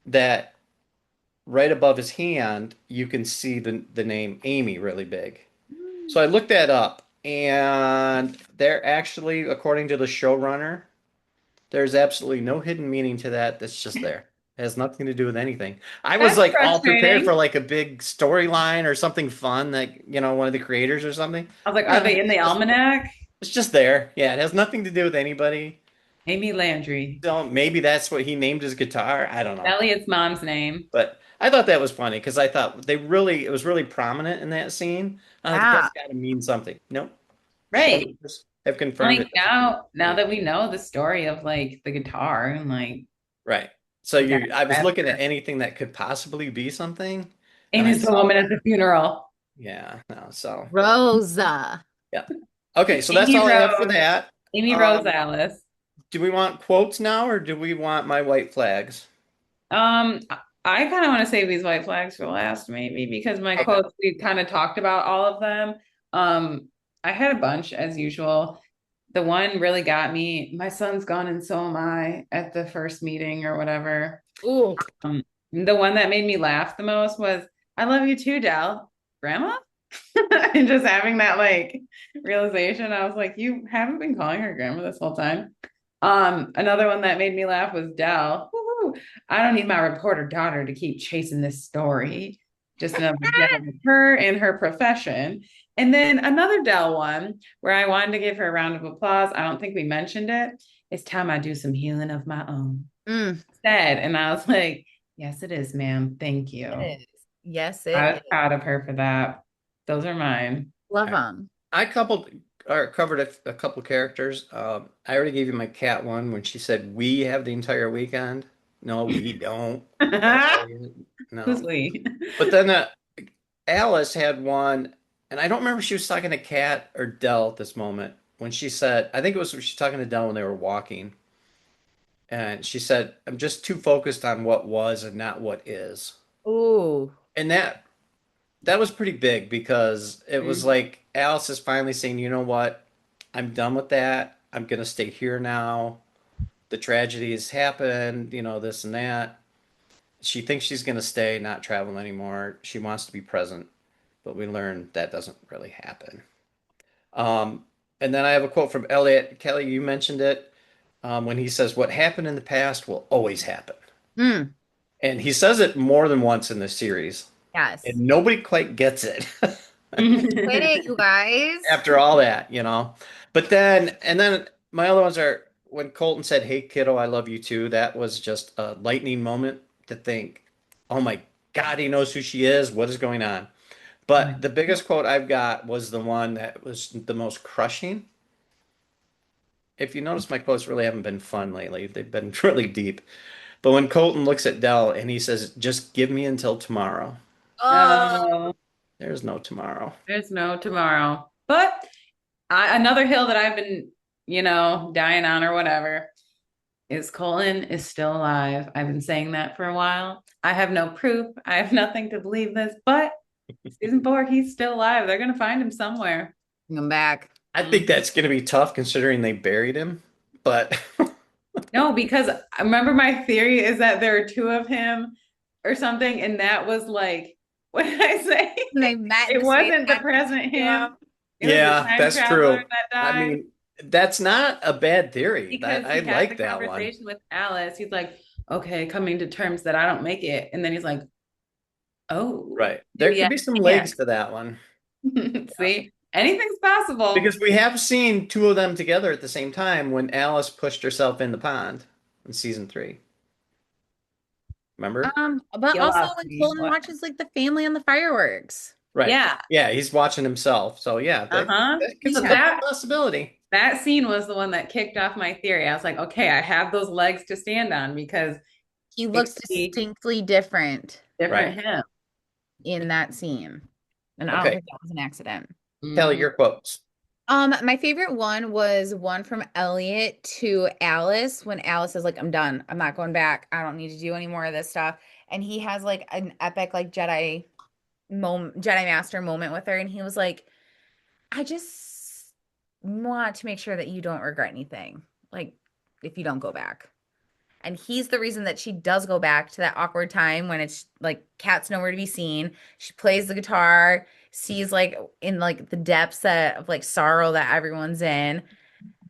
[SPEAKER 2] that right above his hand you can see the name Amy really big. So I looked that up and they're actually, according to the showrunner, there's absolutely no hidden meaning to that. That's just there. It has nothing to do with anything. I was
[SPEAKER 3] That's
[SPEAKER 2] like all prepared for
[SPEAKER 3] frustrating.
[SPEAKER 2] like a big storyline or something fun, like, one of the creators or something.
[SPEAKER 3] I was like, are
[SPEAKER 2] No,
[SPEAKER 3] they in the almanac?
[SPEAKER 2] it's just there. Yeah, it has nothing to do with anybody.
[SPEAKER 3] Amy Landry.
[SPEAKER 2] So maybe that's what he named his guitar. I don't know.
[SPEAKER 3] Elliot's mom's name.
[SPEAKER 2] But I thought that was funny because I thought it was really prominent in that scene.
[SPEAKER 1] Yeah.
[SPEAKER 2] That's got to mean something. Nope.
[SPEAKER 3] Right.
[SPEAKER 2] Showrunners have confirmed
[SPEAKER 3] Like
[SPEAKER 2] it doesn't mean
[SPEAKER 3] now
[SPEAKER 2] anything.
[SPEAKER 3] that we know the story of like the guitar and like
[SPEAKER 2] Right. So
[SPEAKER 3] yeah,
[SPEAKER 2] I was
[SPEAKER 3] that's
[SPEAKER 2] looking at anything that could possibly be something, and I
[SPEAKER 3] Amy's the
[SPEAKER 2] saw
[SPEAKER 3] woman
[SPEAKER 2] that.
[SPEAKER 3] at the funeral.
[SPEAKER 2] Yeah, no, so
[SPEAKER 1] Rosa.
[SPEAKER 2] yeah. Okay, so that's
[SPEAKER 3] Amy
[SPEAKER 2] all I have for
[SPEAKER 3] Rose.
[SPEAKER 2] that.
[SPEAKER 3] Amy Rose
[SPEAKER 2] Um,
[SPEAKER 3] Alice.
[SPEAKER 2] do we want quotes now or do we want my white flags?
[SPEAKER 3] I kind of want to save these white flags for last, maybe, because my
[SPEAKER 2] Okay.
[SPEAKER 3] quotes, we kind of talked about all of them. I had a bunch as usual. The one really got me. My son's gone and so am I at the first meeting or whatever.
[SPEAKER 1] Ooh.
[SPEAKER 3] The one that made me laugh the most was, I love you too, Dell. Grandma? And just having that like realization, I was like, you haven't been calling her grandma this whole time. Another one that made me laugh was Dell. Woo-hoo. I don't need my reporter daughter to keep chasing this story. Just another example of her and her profession. And then another Dell one where I wanted to give her a round of applause. I don't think we mentioned it. It's time I do some healing of my own.
[SPEAKER 1] Mm,
[SPEAKER 3] Said, and I was like, yes, it is, ma'am. Thank
[SPEAKER 1] it
[SPEAKER 3] you.
[SPEAKER 1] is. Yes,
[SPEAKER 3] I
[SPEAKER 1] it
[SPEAKER 3] was
[SPEAKER 1] is.
[SPEAKER 3] proud of her for that. Those are mine.
[SPEAKER 1] Love
[SPEAKER 2] All right.
[SPEAKER 1] them.
[SPEAKER 2] I coupled or covered a couple characters. I already gave you my cat one when she said we have the entire weekend. No, we don't. Elliot.
[SPEAKER 3] Who's
[SPEAKER 2] No.
[SPEAKER 3] we?
[SPEAKER 2] But then Alice had one, and I don't remember if she was talking to Kat or Dell at this moment when she said, I think it was she was talking to Dell when they were walking, and she said, "I'm just too focused on what was and not what is."
[SPEAKER 1] Ooh.
[SPEAKER 2] And that was pretty big because it was
[SPEAKER 3] Mhm.
[SPEAKER 2] like Alice is finally saying, you know what? I'm done with that. I'm gonna stay here now. The tragedy has happened, this and that. She thinks she's gonna stay, not travel anymore. She wants to be present, but we learn that doesn't really happen. Um, and then I have a quote from Elliot. Kelly, you mentioned it when he says, "What happened in the past will always happen."
[SPEAKER 1] Mm,
[SPEAKER 2] And he says it more than once in this series, and
[SPEAKER 1] yes.
[SPEAKER 2] nobody quite gets it
[SPEAKER 1] Quit it, you guys.
[SPEAKER 2] after all that. But and then my other ones are when Colton said, "Hey, kiddo, I love you too." That was just a lightning moment to think, "Oh my God, he knows who she is. What is going on?" But the biggest quote I've got was the one that was the most crushing. If you notice, my quotes really haven't been fun lately. They've been really deep. But when Colton looks at Dell and he says, "Just give me until tomorrow,"
[SPEAKER 1] Oh,
[SPEAKER 3] Oh,
[SPEAKER 2] there's no tomorrow.
[SPEAKER 3] there's no tomorrow. But another hill that I've been, dying on or whatever is Colin is still alive. I've been saying that for a while. I have no proof. I have nothing to believe this, but season 4, he's still alive. They're gonna find him somewhere.
[SPEAKER 1] bring him back.
[SPEAKER 2] I think
[SPEAKER 3] Mhm.
[SPEAKER 2] that's going to be tough considering they buried him. But
[SPEAKER 3] No, because I remember my theory is that there are two of him or something, and that was like, what did I say?
[SPEAKER 1] And they met in
[SPEAKER 3] It
[SPEAKER 1] the space
[SPEAKER 3] wasn't the present him.
[SPEAKER 1] continuum.
[SPEAKER 3] It was the
[SPEAKER 2] yeah,
[SPEAKER 3] time
[SPEAKER 2] that's
[SPEAKER 3] traveler
[SPEAKER 2] true.
[SPEAKER 3] that
[SPEAKER 2] I
[SPEAKER 3] died.
[SPEAKER 2] mean, that's not a bad theory. That
[SPEAKER 3] Because
[SPEAKER 2] I
[SPEAKER 3] he had the
[SPEAKER 2] like that one.
[SPEAKER 3] conversation with Alice. He's like, okay, coming to terms that I don't make it. And then he's like, oh,
[SPEAKER 2] Right. There
[SPEAKER 3] maybe
[SPEAKER 2] could
[SPEAKER 3] I
[SPEAKER 2] be some
[SPEAKER 3] can.
[SPEAKER 2] legs to that one.
[SPEAKER 3] See, anything's possible.
[SPEAKER 2] Because we have seen two of them together at the same time when Alice pushed herself in the pond in season 3. Remember?
[SPEAKER 1] But
[SPEAKER 3] You
[SPEAKER 1] also
[SPEAKER 3] lost
[SPEAKER 1] when
[SPEAKER 3] me.
[SPEAKER 1] Colton
[SPEAKER 3] What?
[SPEAKER 1] watches like the family on the fireworks.
[SPEAKER 2] Right.
[SPEAKER 3] Yeah.
[SPEAKER 2] Yeah, he's watching himself. So yeah, that
[SPEAKER 3] Uh-huh.
[SPEAKER 2] that could
[SPEAKER 3] So
[SPEAKER 2] still
[SPEAKER 1] Yeah.
[SPEAKER 2] be
[SPEAKER 3] that
[SPEAKER 2] a possibility.
[SPEAKER 3] that scene was the one that kicked off my theory. I was like, okay, I have those legs to stand on because
[SPEAKER 1] He
[SPEAKER 3] it
[SPEAKER 1] looks
[SPEAKER 3] could be
[SPEAKER 1] distinctly different
[SPEAKER 2] Right.
[SPEAKER 3] different him.
[SPEAKER 1] in that scene. And I don't
[SPEAKER 2] Okay.
[SPEAKER 1] think that was an accident.
[SPEAKER 2] Kelly,
[SPEAKER 3] Mhm.
[SPEAKER 2] your quotes.
[SPEAKER 1] My favorite one was one from Elliot to Alice when Alice is like, I'm done. I'm not going back. I don't need to do any more of this stuff. And he has like an epic like Jedi Master moment with her. And he was like, I just want to make sure that you don't regret anything. Like if you don't go back. And he's the reason that she does go back to that awkward time when it's like Kat's nowhere to be seen. She plays the guitar, sees like in like the depths of like sorrow that everyone's in.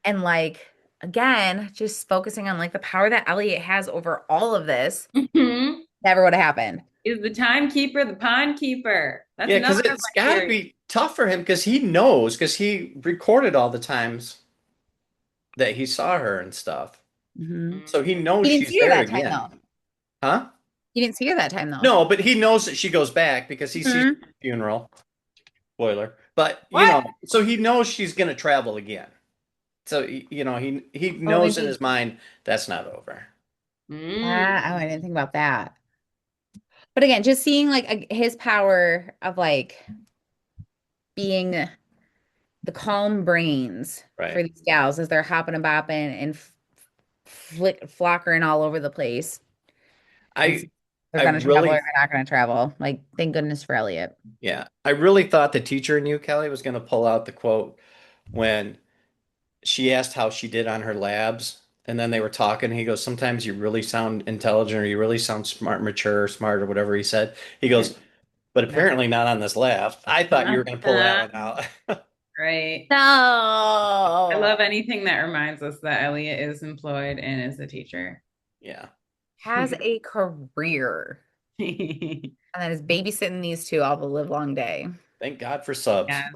[SPEAKER 1] And like again, just focusing on like the power that Elliot has over all of this
[SPEAKER 3] Mhm.
[SPEAKER 1] never would have happened.
[SPEAKER 3] Is the timekeeper the pond keeper? That's
[SPEAKER 2] Yeah, because
[SPEAKER 3] another of
[SPEAKER 2] it's
[SPEAKER 3] my
[SPEAKER 2] got to
[SPEAKER 3] theories.
[SPEAKER 2] be tough for him because he knows because he recorded all the times that he saw her and stuff.
[SPEAKER 1] Mhm.
[SPEAKER 2] So he knows
[SPEAKER 1] He didn't
[SPEAKER 2] she's
[SPEAKER 1] see her
[SPEAKER 2] there
[SPEAKER 1] that time though.
[SPEAKER 2] again. Huh?
[SPEAKER 1] He didn't see her that time though.
[SPEAKER 2] No, but he knows that she goes back because he sees
[SPEAKER 1] Mhm.
[SPEAKER 2] the funeral. Spoiler. But,
[SPEAKER 3] What?
[SPEAKER 2] so he knows she's going to travel again. So, he
[SPEAKER 1] Oh,
[SPEAKER 2] knows in
[SPEAKER 1] maybe.
[SPEAKER 2] his mind that's not over.
[SPEAKER 1] Oh, I
[SPEAKER 3] Mm.
[SPEAKER 1] didn't think about that. But again, just seeing like his power of like being the calm brains for
[SPEAKER 2] Right.
[SPEAKER 1] these gals as they're hopping and bopping and flockering all over the place. And
[SPEAKER 2] I
[SPEAKER 1] see if they're
[SPEAKER 2] I
[SPEAKER 1] gonna travel or
[SPEAKER 2] really
[SPEAKER 1] they're not gonna travel. Like, thank goodness for Elliot.
[SPEAKER 2] yeah, I really thought the teacher in you, Kelly, was going to pull out the quote when she asked how she did on her labs, and then they were talking. He goes, "Sometimes you really sound intelligent, or you really sound smart, mature, smart, or whatever he said." He goes, "But apparently not on this lab." I thought you were going to pull that one out.
[SPEAKER 3] Right. I
[SPEAKER 1] No.
[SPEAKER 3] love anything that reminds us that Elliot is employed and is a teacher.
[SPEAKER 2] Yeah.
[SPEAKER 1] Has a career and then is babysitting these two all the live long day.
[SPEAKER 2] Thank God for subs.
[SPEAKER 3] Yeah.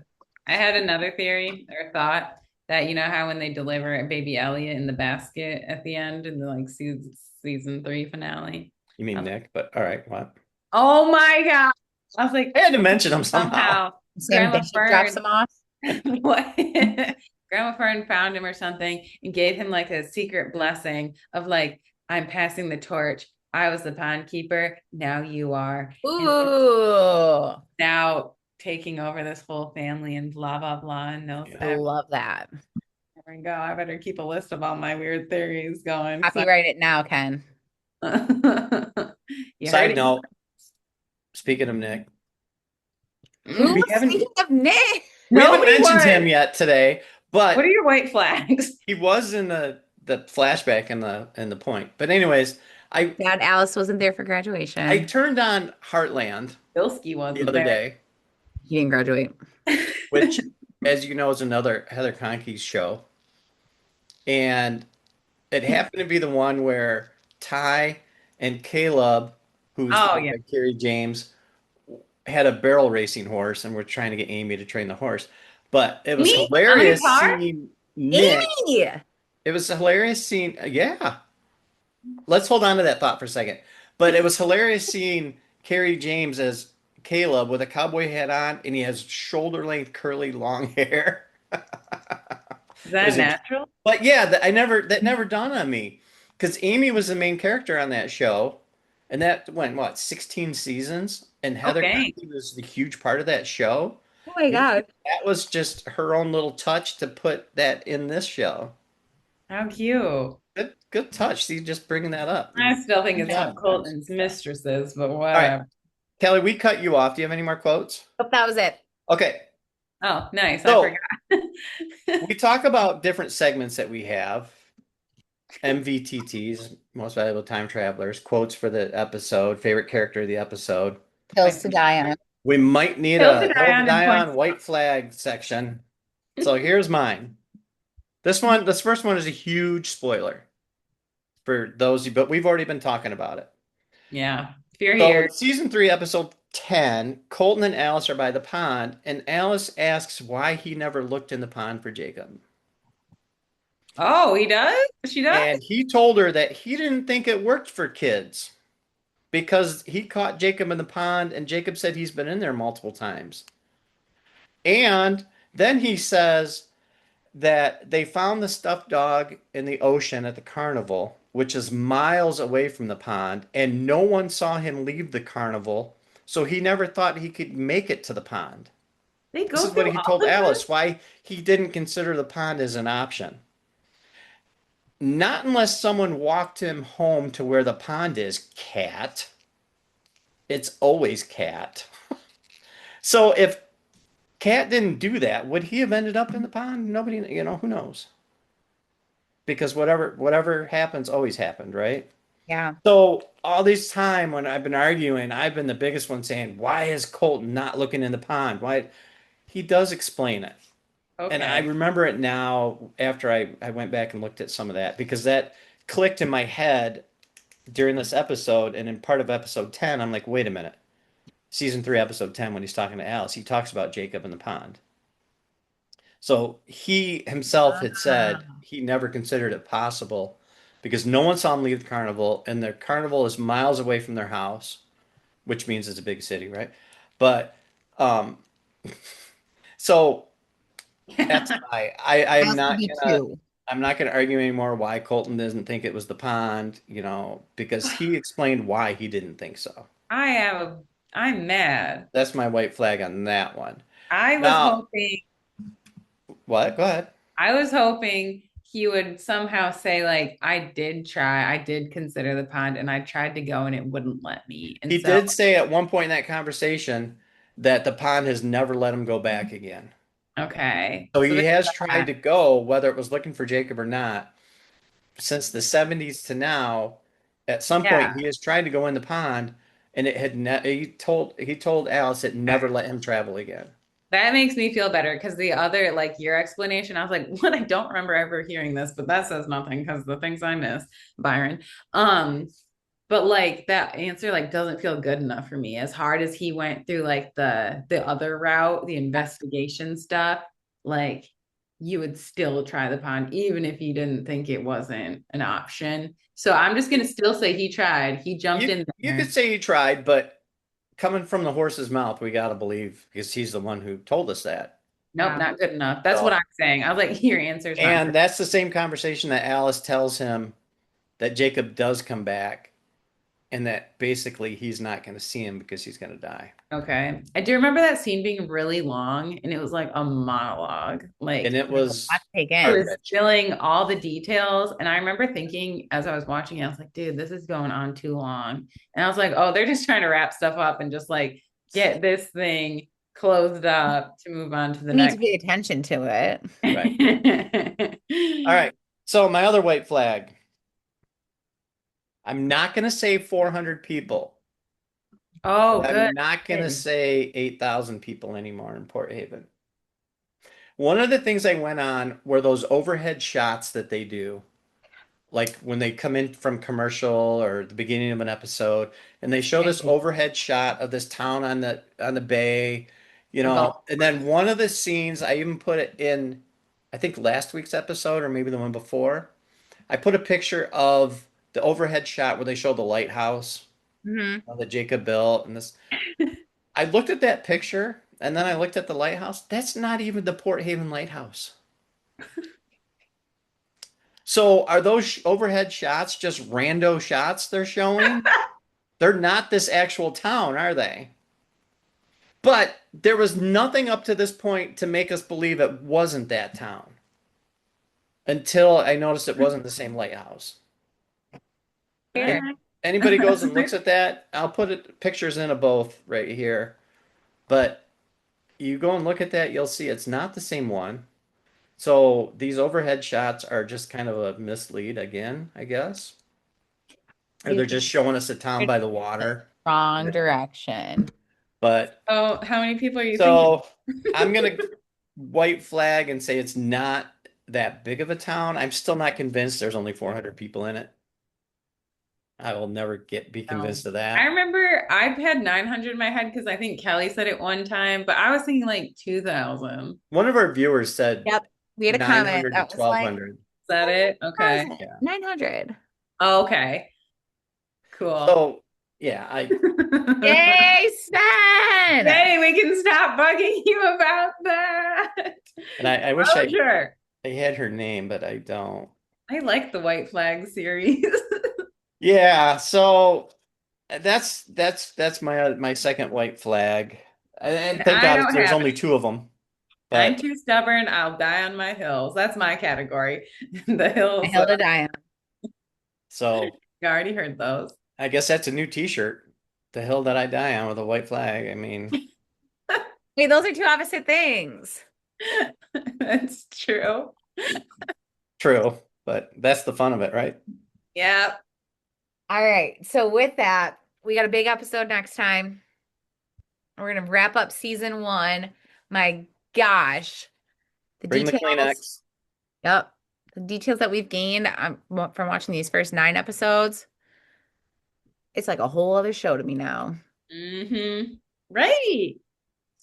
[SPEAKER 3] I had another theory or thought that how when they deliver baby Elliot in the basket at the end in the like season 3 finale.
[SPEAKER 2] You
[SPEAKER 3] I
[SPEAKER 2] mean
[SPEAKER 3] was like,
[SPEAKER 2] Nick, but all right, what?
[SPEAKER 3] oh my God. I was like,
[SPEAKER 2] I had to mention him somehow.
[SPEAKER 3] somehow
[SPEAKER 1] Sam
[SPEAKER 3] Grandma
[SPEAKER 1] Bishop drops
[SPEAKER 3] Fern
[SPEAKER 1] them off.
[SPEAKER 3] what Grandma Fern found him or something and gave him like a secret blessing of like, I'm passing the torch. I was the pond keeper. Now you are. And
[SPEAKER 1] Ooh,
[SPEAKER 3] now taking over this whole family and blah blah blah and knows
[SPEAKER 2] Yeah.
[SPEAKER 1] I love that.
[SPEAKER 3] there we go. I better keep a list of all my weird theories going. So
[SPEAKER 1] Copyright it now, Ken.
[SPEAKER 3] you heard
[SPEAKER 2] Side
[SPEAKER 3] it.
[SPEAKER 2] note, speaking of Nick,
[SPEAKER 1] Who?
[SPEAKER 2] We haven't
[SPEAKER 1] Speaking of Nick,
[SPEAKER 2] we haven't
[SPEAKER 3] Nobody
[SPEAKER 2] mentioned him
[SPEAKER 3] was.
[SPEAKER 2] yet today,
[SPEAKER 3] What are
[SPEAKER 2] but
[SPEAKER 3] your white flags?
[SPEAKER 2] he was in the flashback in the point. But anyways, I
[SPEAKER 1] Dad, Alice wasn't there for
[SPEAKER 2] I
[SPEAKER 1] graduation.
[SPEAKER 2] turned on Heartland
[SPEAKER 3] Bilski
[SPEAKER 2] the
[SPEAKER 3] wasn't
[SPEAKER 2] other
[SPEAKER 3] there.
[SPEAKER 2] day,
[SPEAKER 1] He didn't graduate.
[SPEAKER 2] which, as you know, is another Heather Conkey's show, and it happened to be the one where Ty and Caleb, who's
[SPEAKER 3] Oh
[SPEAKER 2] played
[SPEAKER 3] yeah.
[SPEAKER 2] by Kerry James, had a barrel racing horse, and we're trying to get Amy to train the horse. But it was
[SPEAKER 3] Me on the
[SPEAKER 2] hilarious
[SPEAKER 3] guitar?
[SPEAKER 2] seeing Nick.
[SPEAKER 1] Amy!
[SPEAKER 2] It was a hilarious scene. Yeah. Let's hold on to that thought for a second. But it was hilarious seeing Kerry James as Caleb with a cowboy hat on, and he has shoulder length, curly, long hair.
[SPEAKER 3] Is
[SPEAKER 2] It
[SPEAKER 3] that
[SPEAKER 2] was interesting.
[SPEAKER 3] natural?
[SPEAKER 2] But yeah, that never dawned on me because Amy was the main character on that show, and that went what 16 seasons, and
[SPEAKER 3] Oh
[SPEAKER 2] Heather
[SPEAKER 3] dang.
[SPEAKER 2] Conley was the huge part of that show.
[SPEAKER 1] Oh my
[SPEAKER 2] Maybe
[SPEAKER 1] God.
[SPEAKER 2] that was just her own little touch to put that in this show.
[SPEAKER 3] How cute.
[SPEAKER 2] Good touch. See, just bringing that up.
[SPEAKER 3] I still think
[SPEAKER 2] Good
[SPEAKER 3] it's one of
[SPEAKER 2] job, guys.
[SPEAKER 3] Colton's mistresses, but
[SPEAKER 2] All right,
[SPEAKER 3] whatever.
[SPEAKER 2] Kelly, we cut you off. Do you have any more quotes?
[SPEAKER 1] Hope that was it.
[SPEAKER 2] Okay,
[SPEAKER 3] Oh, nice. I
[SPEAKER 2] so
[SPEAKER 3] forgot.
[SPEAKER 2] we talk about different segments that we have. MVTTs, most valuable time travelers, quotes for the episode, favorite character of the episode.
[SPEAKER 1] Hills to die on.
[SPEAKER 2] We might need
[SPEAKER 3] Hills to
[SPEAKER 2] a
[SPEAKER 3] die
[SPEAKER 2] hill to
[SPEAKER 3] on and
[SPEAKER 2] die
[SPEAKER 3] points.
[SPEAKER 2] on white flag section. So here's mine. This first one is a huge spoiler for those, but we've already been talking about it.
[SPEAKER 3] Yeah. If you're
[SPEAKER 2] So
[SPEAKER 3] here.
[SPEAKER 2] in season 3, episode 10, Colton and Alice are by the pond, and Alice asks why he never looked in the pond for Jacob.
[SPEAKER 3] Oh, he does? She does?
[SPEAKER 2] And he told her that he didn't think it worked for kids because he caught Jacob in the pond, and Jacob said he's been in there multiple times. And then he says that they found the stuffed dog in the ocean at the carnival, which is miles away from the pond, and no one saw him leave the carnival, so he never thought he could make it to the pond.
[SPEAKER 3] They
[SPEAKER 2] This
[SPEAKER 3] go
[SPEAKER 2] is what
[SPEAKER 3] through
[SPEAKER 2] he
[SPEAKER 3] all
[SPEAKER 2] told
[SPEAKER 3] of this?
[SPEAKER 2] Alice, why he didn't consider the pond as an option. Not unless someone walked him home to where the pond is, cat. It's always cat. So if Cat didn't do that, would he have ended up in the pond? Nobody, who knows? Because whatever happens always happened, right?
[SPEAKER 1] Yeah.
[SPEAKER 2] So all this time when I've been arguing, I've been the biggest one saying, why is Colton not looking in the pond? Why he does explain it. And I
[SPEAKER 3] Okay.
[SPEAKER 2] remember it now after I went back and looked at some of that because that clicked in my head during this episode and in part of episode 10, I'm like, wait a minute. Season 3, episode 10, when he's talking to Alice, he talks about Jacob in the pond. So he himself had said
[SPEAKER 1] Ah.
[SPEAKER 2] he never considered it possible because no one saw him leave the carnival, and the carnival is miles away from their house, which means it's a big city, right? But um, so that's why
[SPEAKER 1] I also do too.
[SPEAKER 2] I'm not gonna argue anymore why Colton doesn't think it was the pond, because he explained why he didn't think so.
[SPEAKER 3] I'm mad.
[SPEAKER 2] That's my white flag on that one.
[SPEAKER 3] I was
[SPEAKER 2] Now,
[SPEAKER 3] hoping
[SPEAKER 2] what? Go ahead.
[SPEAKER 3] I was hoping he would somehow say, like, I did try, I did consider the pond, and I tried to go and it wouldn't let me. And
[SPEAKER 2] He
[SPEAKER 3] so,
[SPEAKER 2] did say at one point in that conversation that the pond has never let him go back again.
[SPEAKER 3] okay.
[SPEAKER 2] So
[SPEAKER 3] So
[SPEAKER 2] he
[SPEAKER 3] there's
[SPEAKER 2] has tried
[SPEAKER 3] that.
[SPEAKER 2] to go, whether it was looking for Jacob or not, since the 70s to now. At some point,
[SPEAKER 3] Yeah.
[SPEAKER 2] he has tried to go in the pond, and it had he told Alice it never let him travel again.
[SPEAKER 3] That makes me feel better because the other, like your explanation, I was like, what? I don't remember ever hearing this, but that says nothing because the things I miss, Byron. Um, but like that answer like doesn't feel good enough for me. As hard as he went through like the other route, the investigation stuff, like you would still try the pond even if you didn't think it wasn't an option. So I'm just gonna still say he tried. He jumped in
[SPEAKER 2] You
[SPEAKER 3] there.
[SPEAKER 2] could say he tried, but coming from the horse's mouth, we got to believe because he's the one who told us that.
[SPEAKER 3] Nope,
[SPEAKER 1] Yeah.
[SPEAKER 3] not good enough. That's what
[SPEAKER 2] So,
[SPEAKER 3] I'm saying. I was like, your answer's not
[SPEAKER 2] and
[SPEAKER 3] good.
[SPEAKER 2] that's the same conversation that Alice tells him that Jacob does come back and that basically he's not going to see him because he's going to die.
[SPEAKER 3] Okay. I do remember that scene being really long and it was like a monologue.
[SPEAKER 2] And
[SPEAKER 3] Like
[SPEAKER 2] it was
[SPEAKER 1] Not
[SPEAKER 3] it
[SPEAKER 1] taken.
[SPEAKER 3] was
[SPEAKER 2] heart-wrenching.
[SPEAKER 3] filling all the details. And I remember thinking as I was watching it, I was like, dude, this is going on too long. And I was like, oh, they're just trying to wrap stuff up and just like get this thing closed up to move on to the
[SPEAKER 1] We need to
[SPEAKER 3] next.
[SPEAKER 1] pay attention to it.
[SPEAKER 2] Right. All right. So my other white flag. I'm not going to say 400 people,
[SPEAKER 3] Oh,
[SPEAKER 2] but
[SPEAKER 3] good.
[SPEAKER 2] I'm not going to say 8,000 people anymore in Port Haven. One of the things I went on were those overhead shots that they do, like when they come in from commercial or the beginning of an episode, and they show this overhead shot of this town on the bay,
[SPEAKER 1] The golf.
[SPEAKER 2] and then one of the scenes I even put it in, I think last week's episode or maybe the one before. I put a picture of the overhead shot where they show the lighthouse
[SPEAKER 1] Mhm.
[SPEAKER 2] that Jacob built, and this. I looked at that picture and then I looked at the lighthouse. That's not even the Port Haven lighthouse. So are those overhead shots just rando shots they're showing? They're not this actual town, are they? But there was nothing up to this point to make us believe it wasn't that town until I noticed it wasn't the same lighthouse. And
[SPEAKER 1] Here.
[SPEAKER 2] anybody goes and looks at that, I'll put pictures in of both right here. But you go and look at that, you'll see it's not the same one. So these overhead shots are just kind of a mislead again, I guess. Or they're just showing us a town by the water.
[SPEAKER 1] Wrong direction.
[SPEAKER 2] But
[SPEAKER 3] Oh, how many people are you thinking?
[SPEAKER 2] so I'm gonna white flag and say it's not that big of a town. I'm still not convinced there's only 400 people in it. I will never be convinced of
[SPEAKER 3] I
[SPEAKER 2] that.
[SPEAKER 3] remember I've had 900 in my head because I think Kelly said it one time, but I was thinking like 2,000.
[SPEAKER 2] One of our viewers said
[SPEAKER 1] Yep. We had a comment
[SPEAKER 2] 900 to
[SPEAKER 1] that was like
[SPEAKER 2] 1,200.
[SPEAKER 3] Is that it? Okay.
[SPEAKER 2] Yeah.
[SPEAKER 1] 900.
[SPEAKER 3] Okay. Cool.
[SPEAKER 2] So yeah,
[SPEAKER 1] Yay, Sven!
[SPEAKER 3] Hey, we can stop bugging you about that.
[SPEAKER 2] and I wish
[SPEAKER 3] Oh, sure.
[SPEAKER 2] I had her name, but I don't.
[SPEAKER 3] I like the White Flag series.
[SPEAKER 2] Yeah, so that's my second white flag. And thank
[SPEAKER 3] I
[SPEAKER 2] God
[SPEAKER 3] don't
[SPEAKER 2] there's
[SPEAKER 3] have
[SPEAKER 2] only
[SPEAKER 3] it.
[SPEAKER 2] two of them.
[SPEAKER 3] I'm
[SPEAKER 2] But
[SPEAKER 3] too stubborn. I'll die on my hills. That's my category. The
[SPEAKER 1] I
[SPEAKER 3] hills.
[SPEAKER 1] held a die on.
[SPEAKER 2] so
[SPEAKER 3] You already heard those.
[SPEAKER 2] I guess that's a new t-shirt. The hill that I die on with a white flag. I mean,
[SPEAKER 1] Wait, those are two opposite things.
[SPEAKER 3] That's true.
[SPEAKER 2] true, but that's the fun of it, right?
[SPEAKER 3] Yep.
[SPEAKER 1] All right. So with that, we got a big episode next time. We're gonna wrap up season 1. My gosh, the
[SPEAKER 2] Bring the
[SPEAKER 1] details.
[SPEAKER 2] Kleenex.
[SPEAKER 1] Yep, the details that we've gained from watching these first 9 episodes. It's like a whole other show to me now.
[SPEAKER 3] Mm-hmm. Right.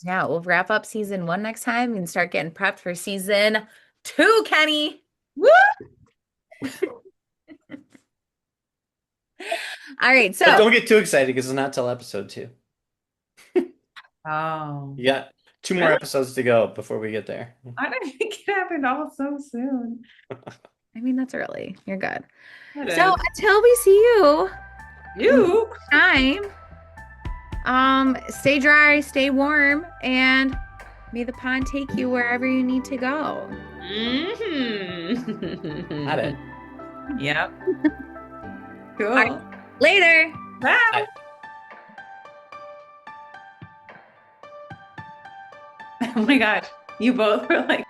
[SPEAKER 1] Yeah, we'll wrap up season 1 next time and start getting prepped for season 2, Kenny.
[SPEAKER 3] Woo!
[SPEAKER 1] All right,
[SPEAKER 2] But
[SPEAKER 1] so
[SPEAKER 2] don't get too excited because it's not till episode 2.
[SPEAKER 3] Oh.
[SPEAKER 2] You got 2 more
[SPEAKER 3] Really?
[SPEAKER 2] episodes to go before we get there.
[SPEAKER 3] I didn't think it happened all so soon.
[SPEAKER 1] I mean, that's early. You're good.
[SPEAKER 3] It
[SPEAKER 1] So
[SPEAKER 3] is.
[SPEAKER 1] until we see you
[SPEAKER 3] You.
[SPEAKER 1] time, stay dry, stay warm, and may the pond take you wherever you need to go.
[SPEAKER 3] Mm-hmm.
[SPEAKER 2] Got it.
[SPEAKER 3] Yep. Cool.
[SPEAKER 1] All right. Later.
[SPEAKER 3] Bye.
[SPEAKER 2] Bye.
[SPEAKER 3] Oh my gosh. You both were like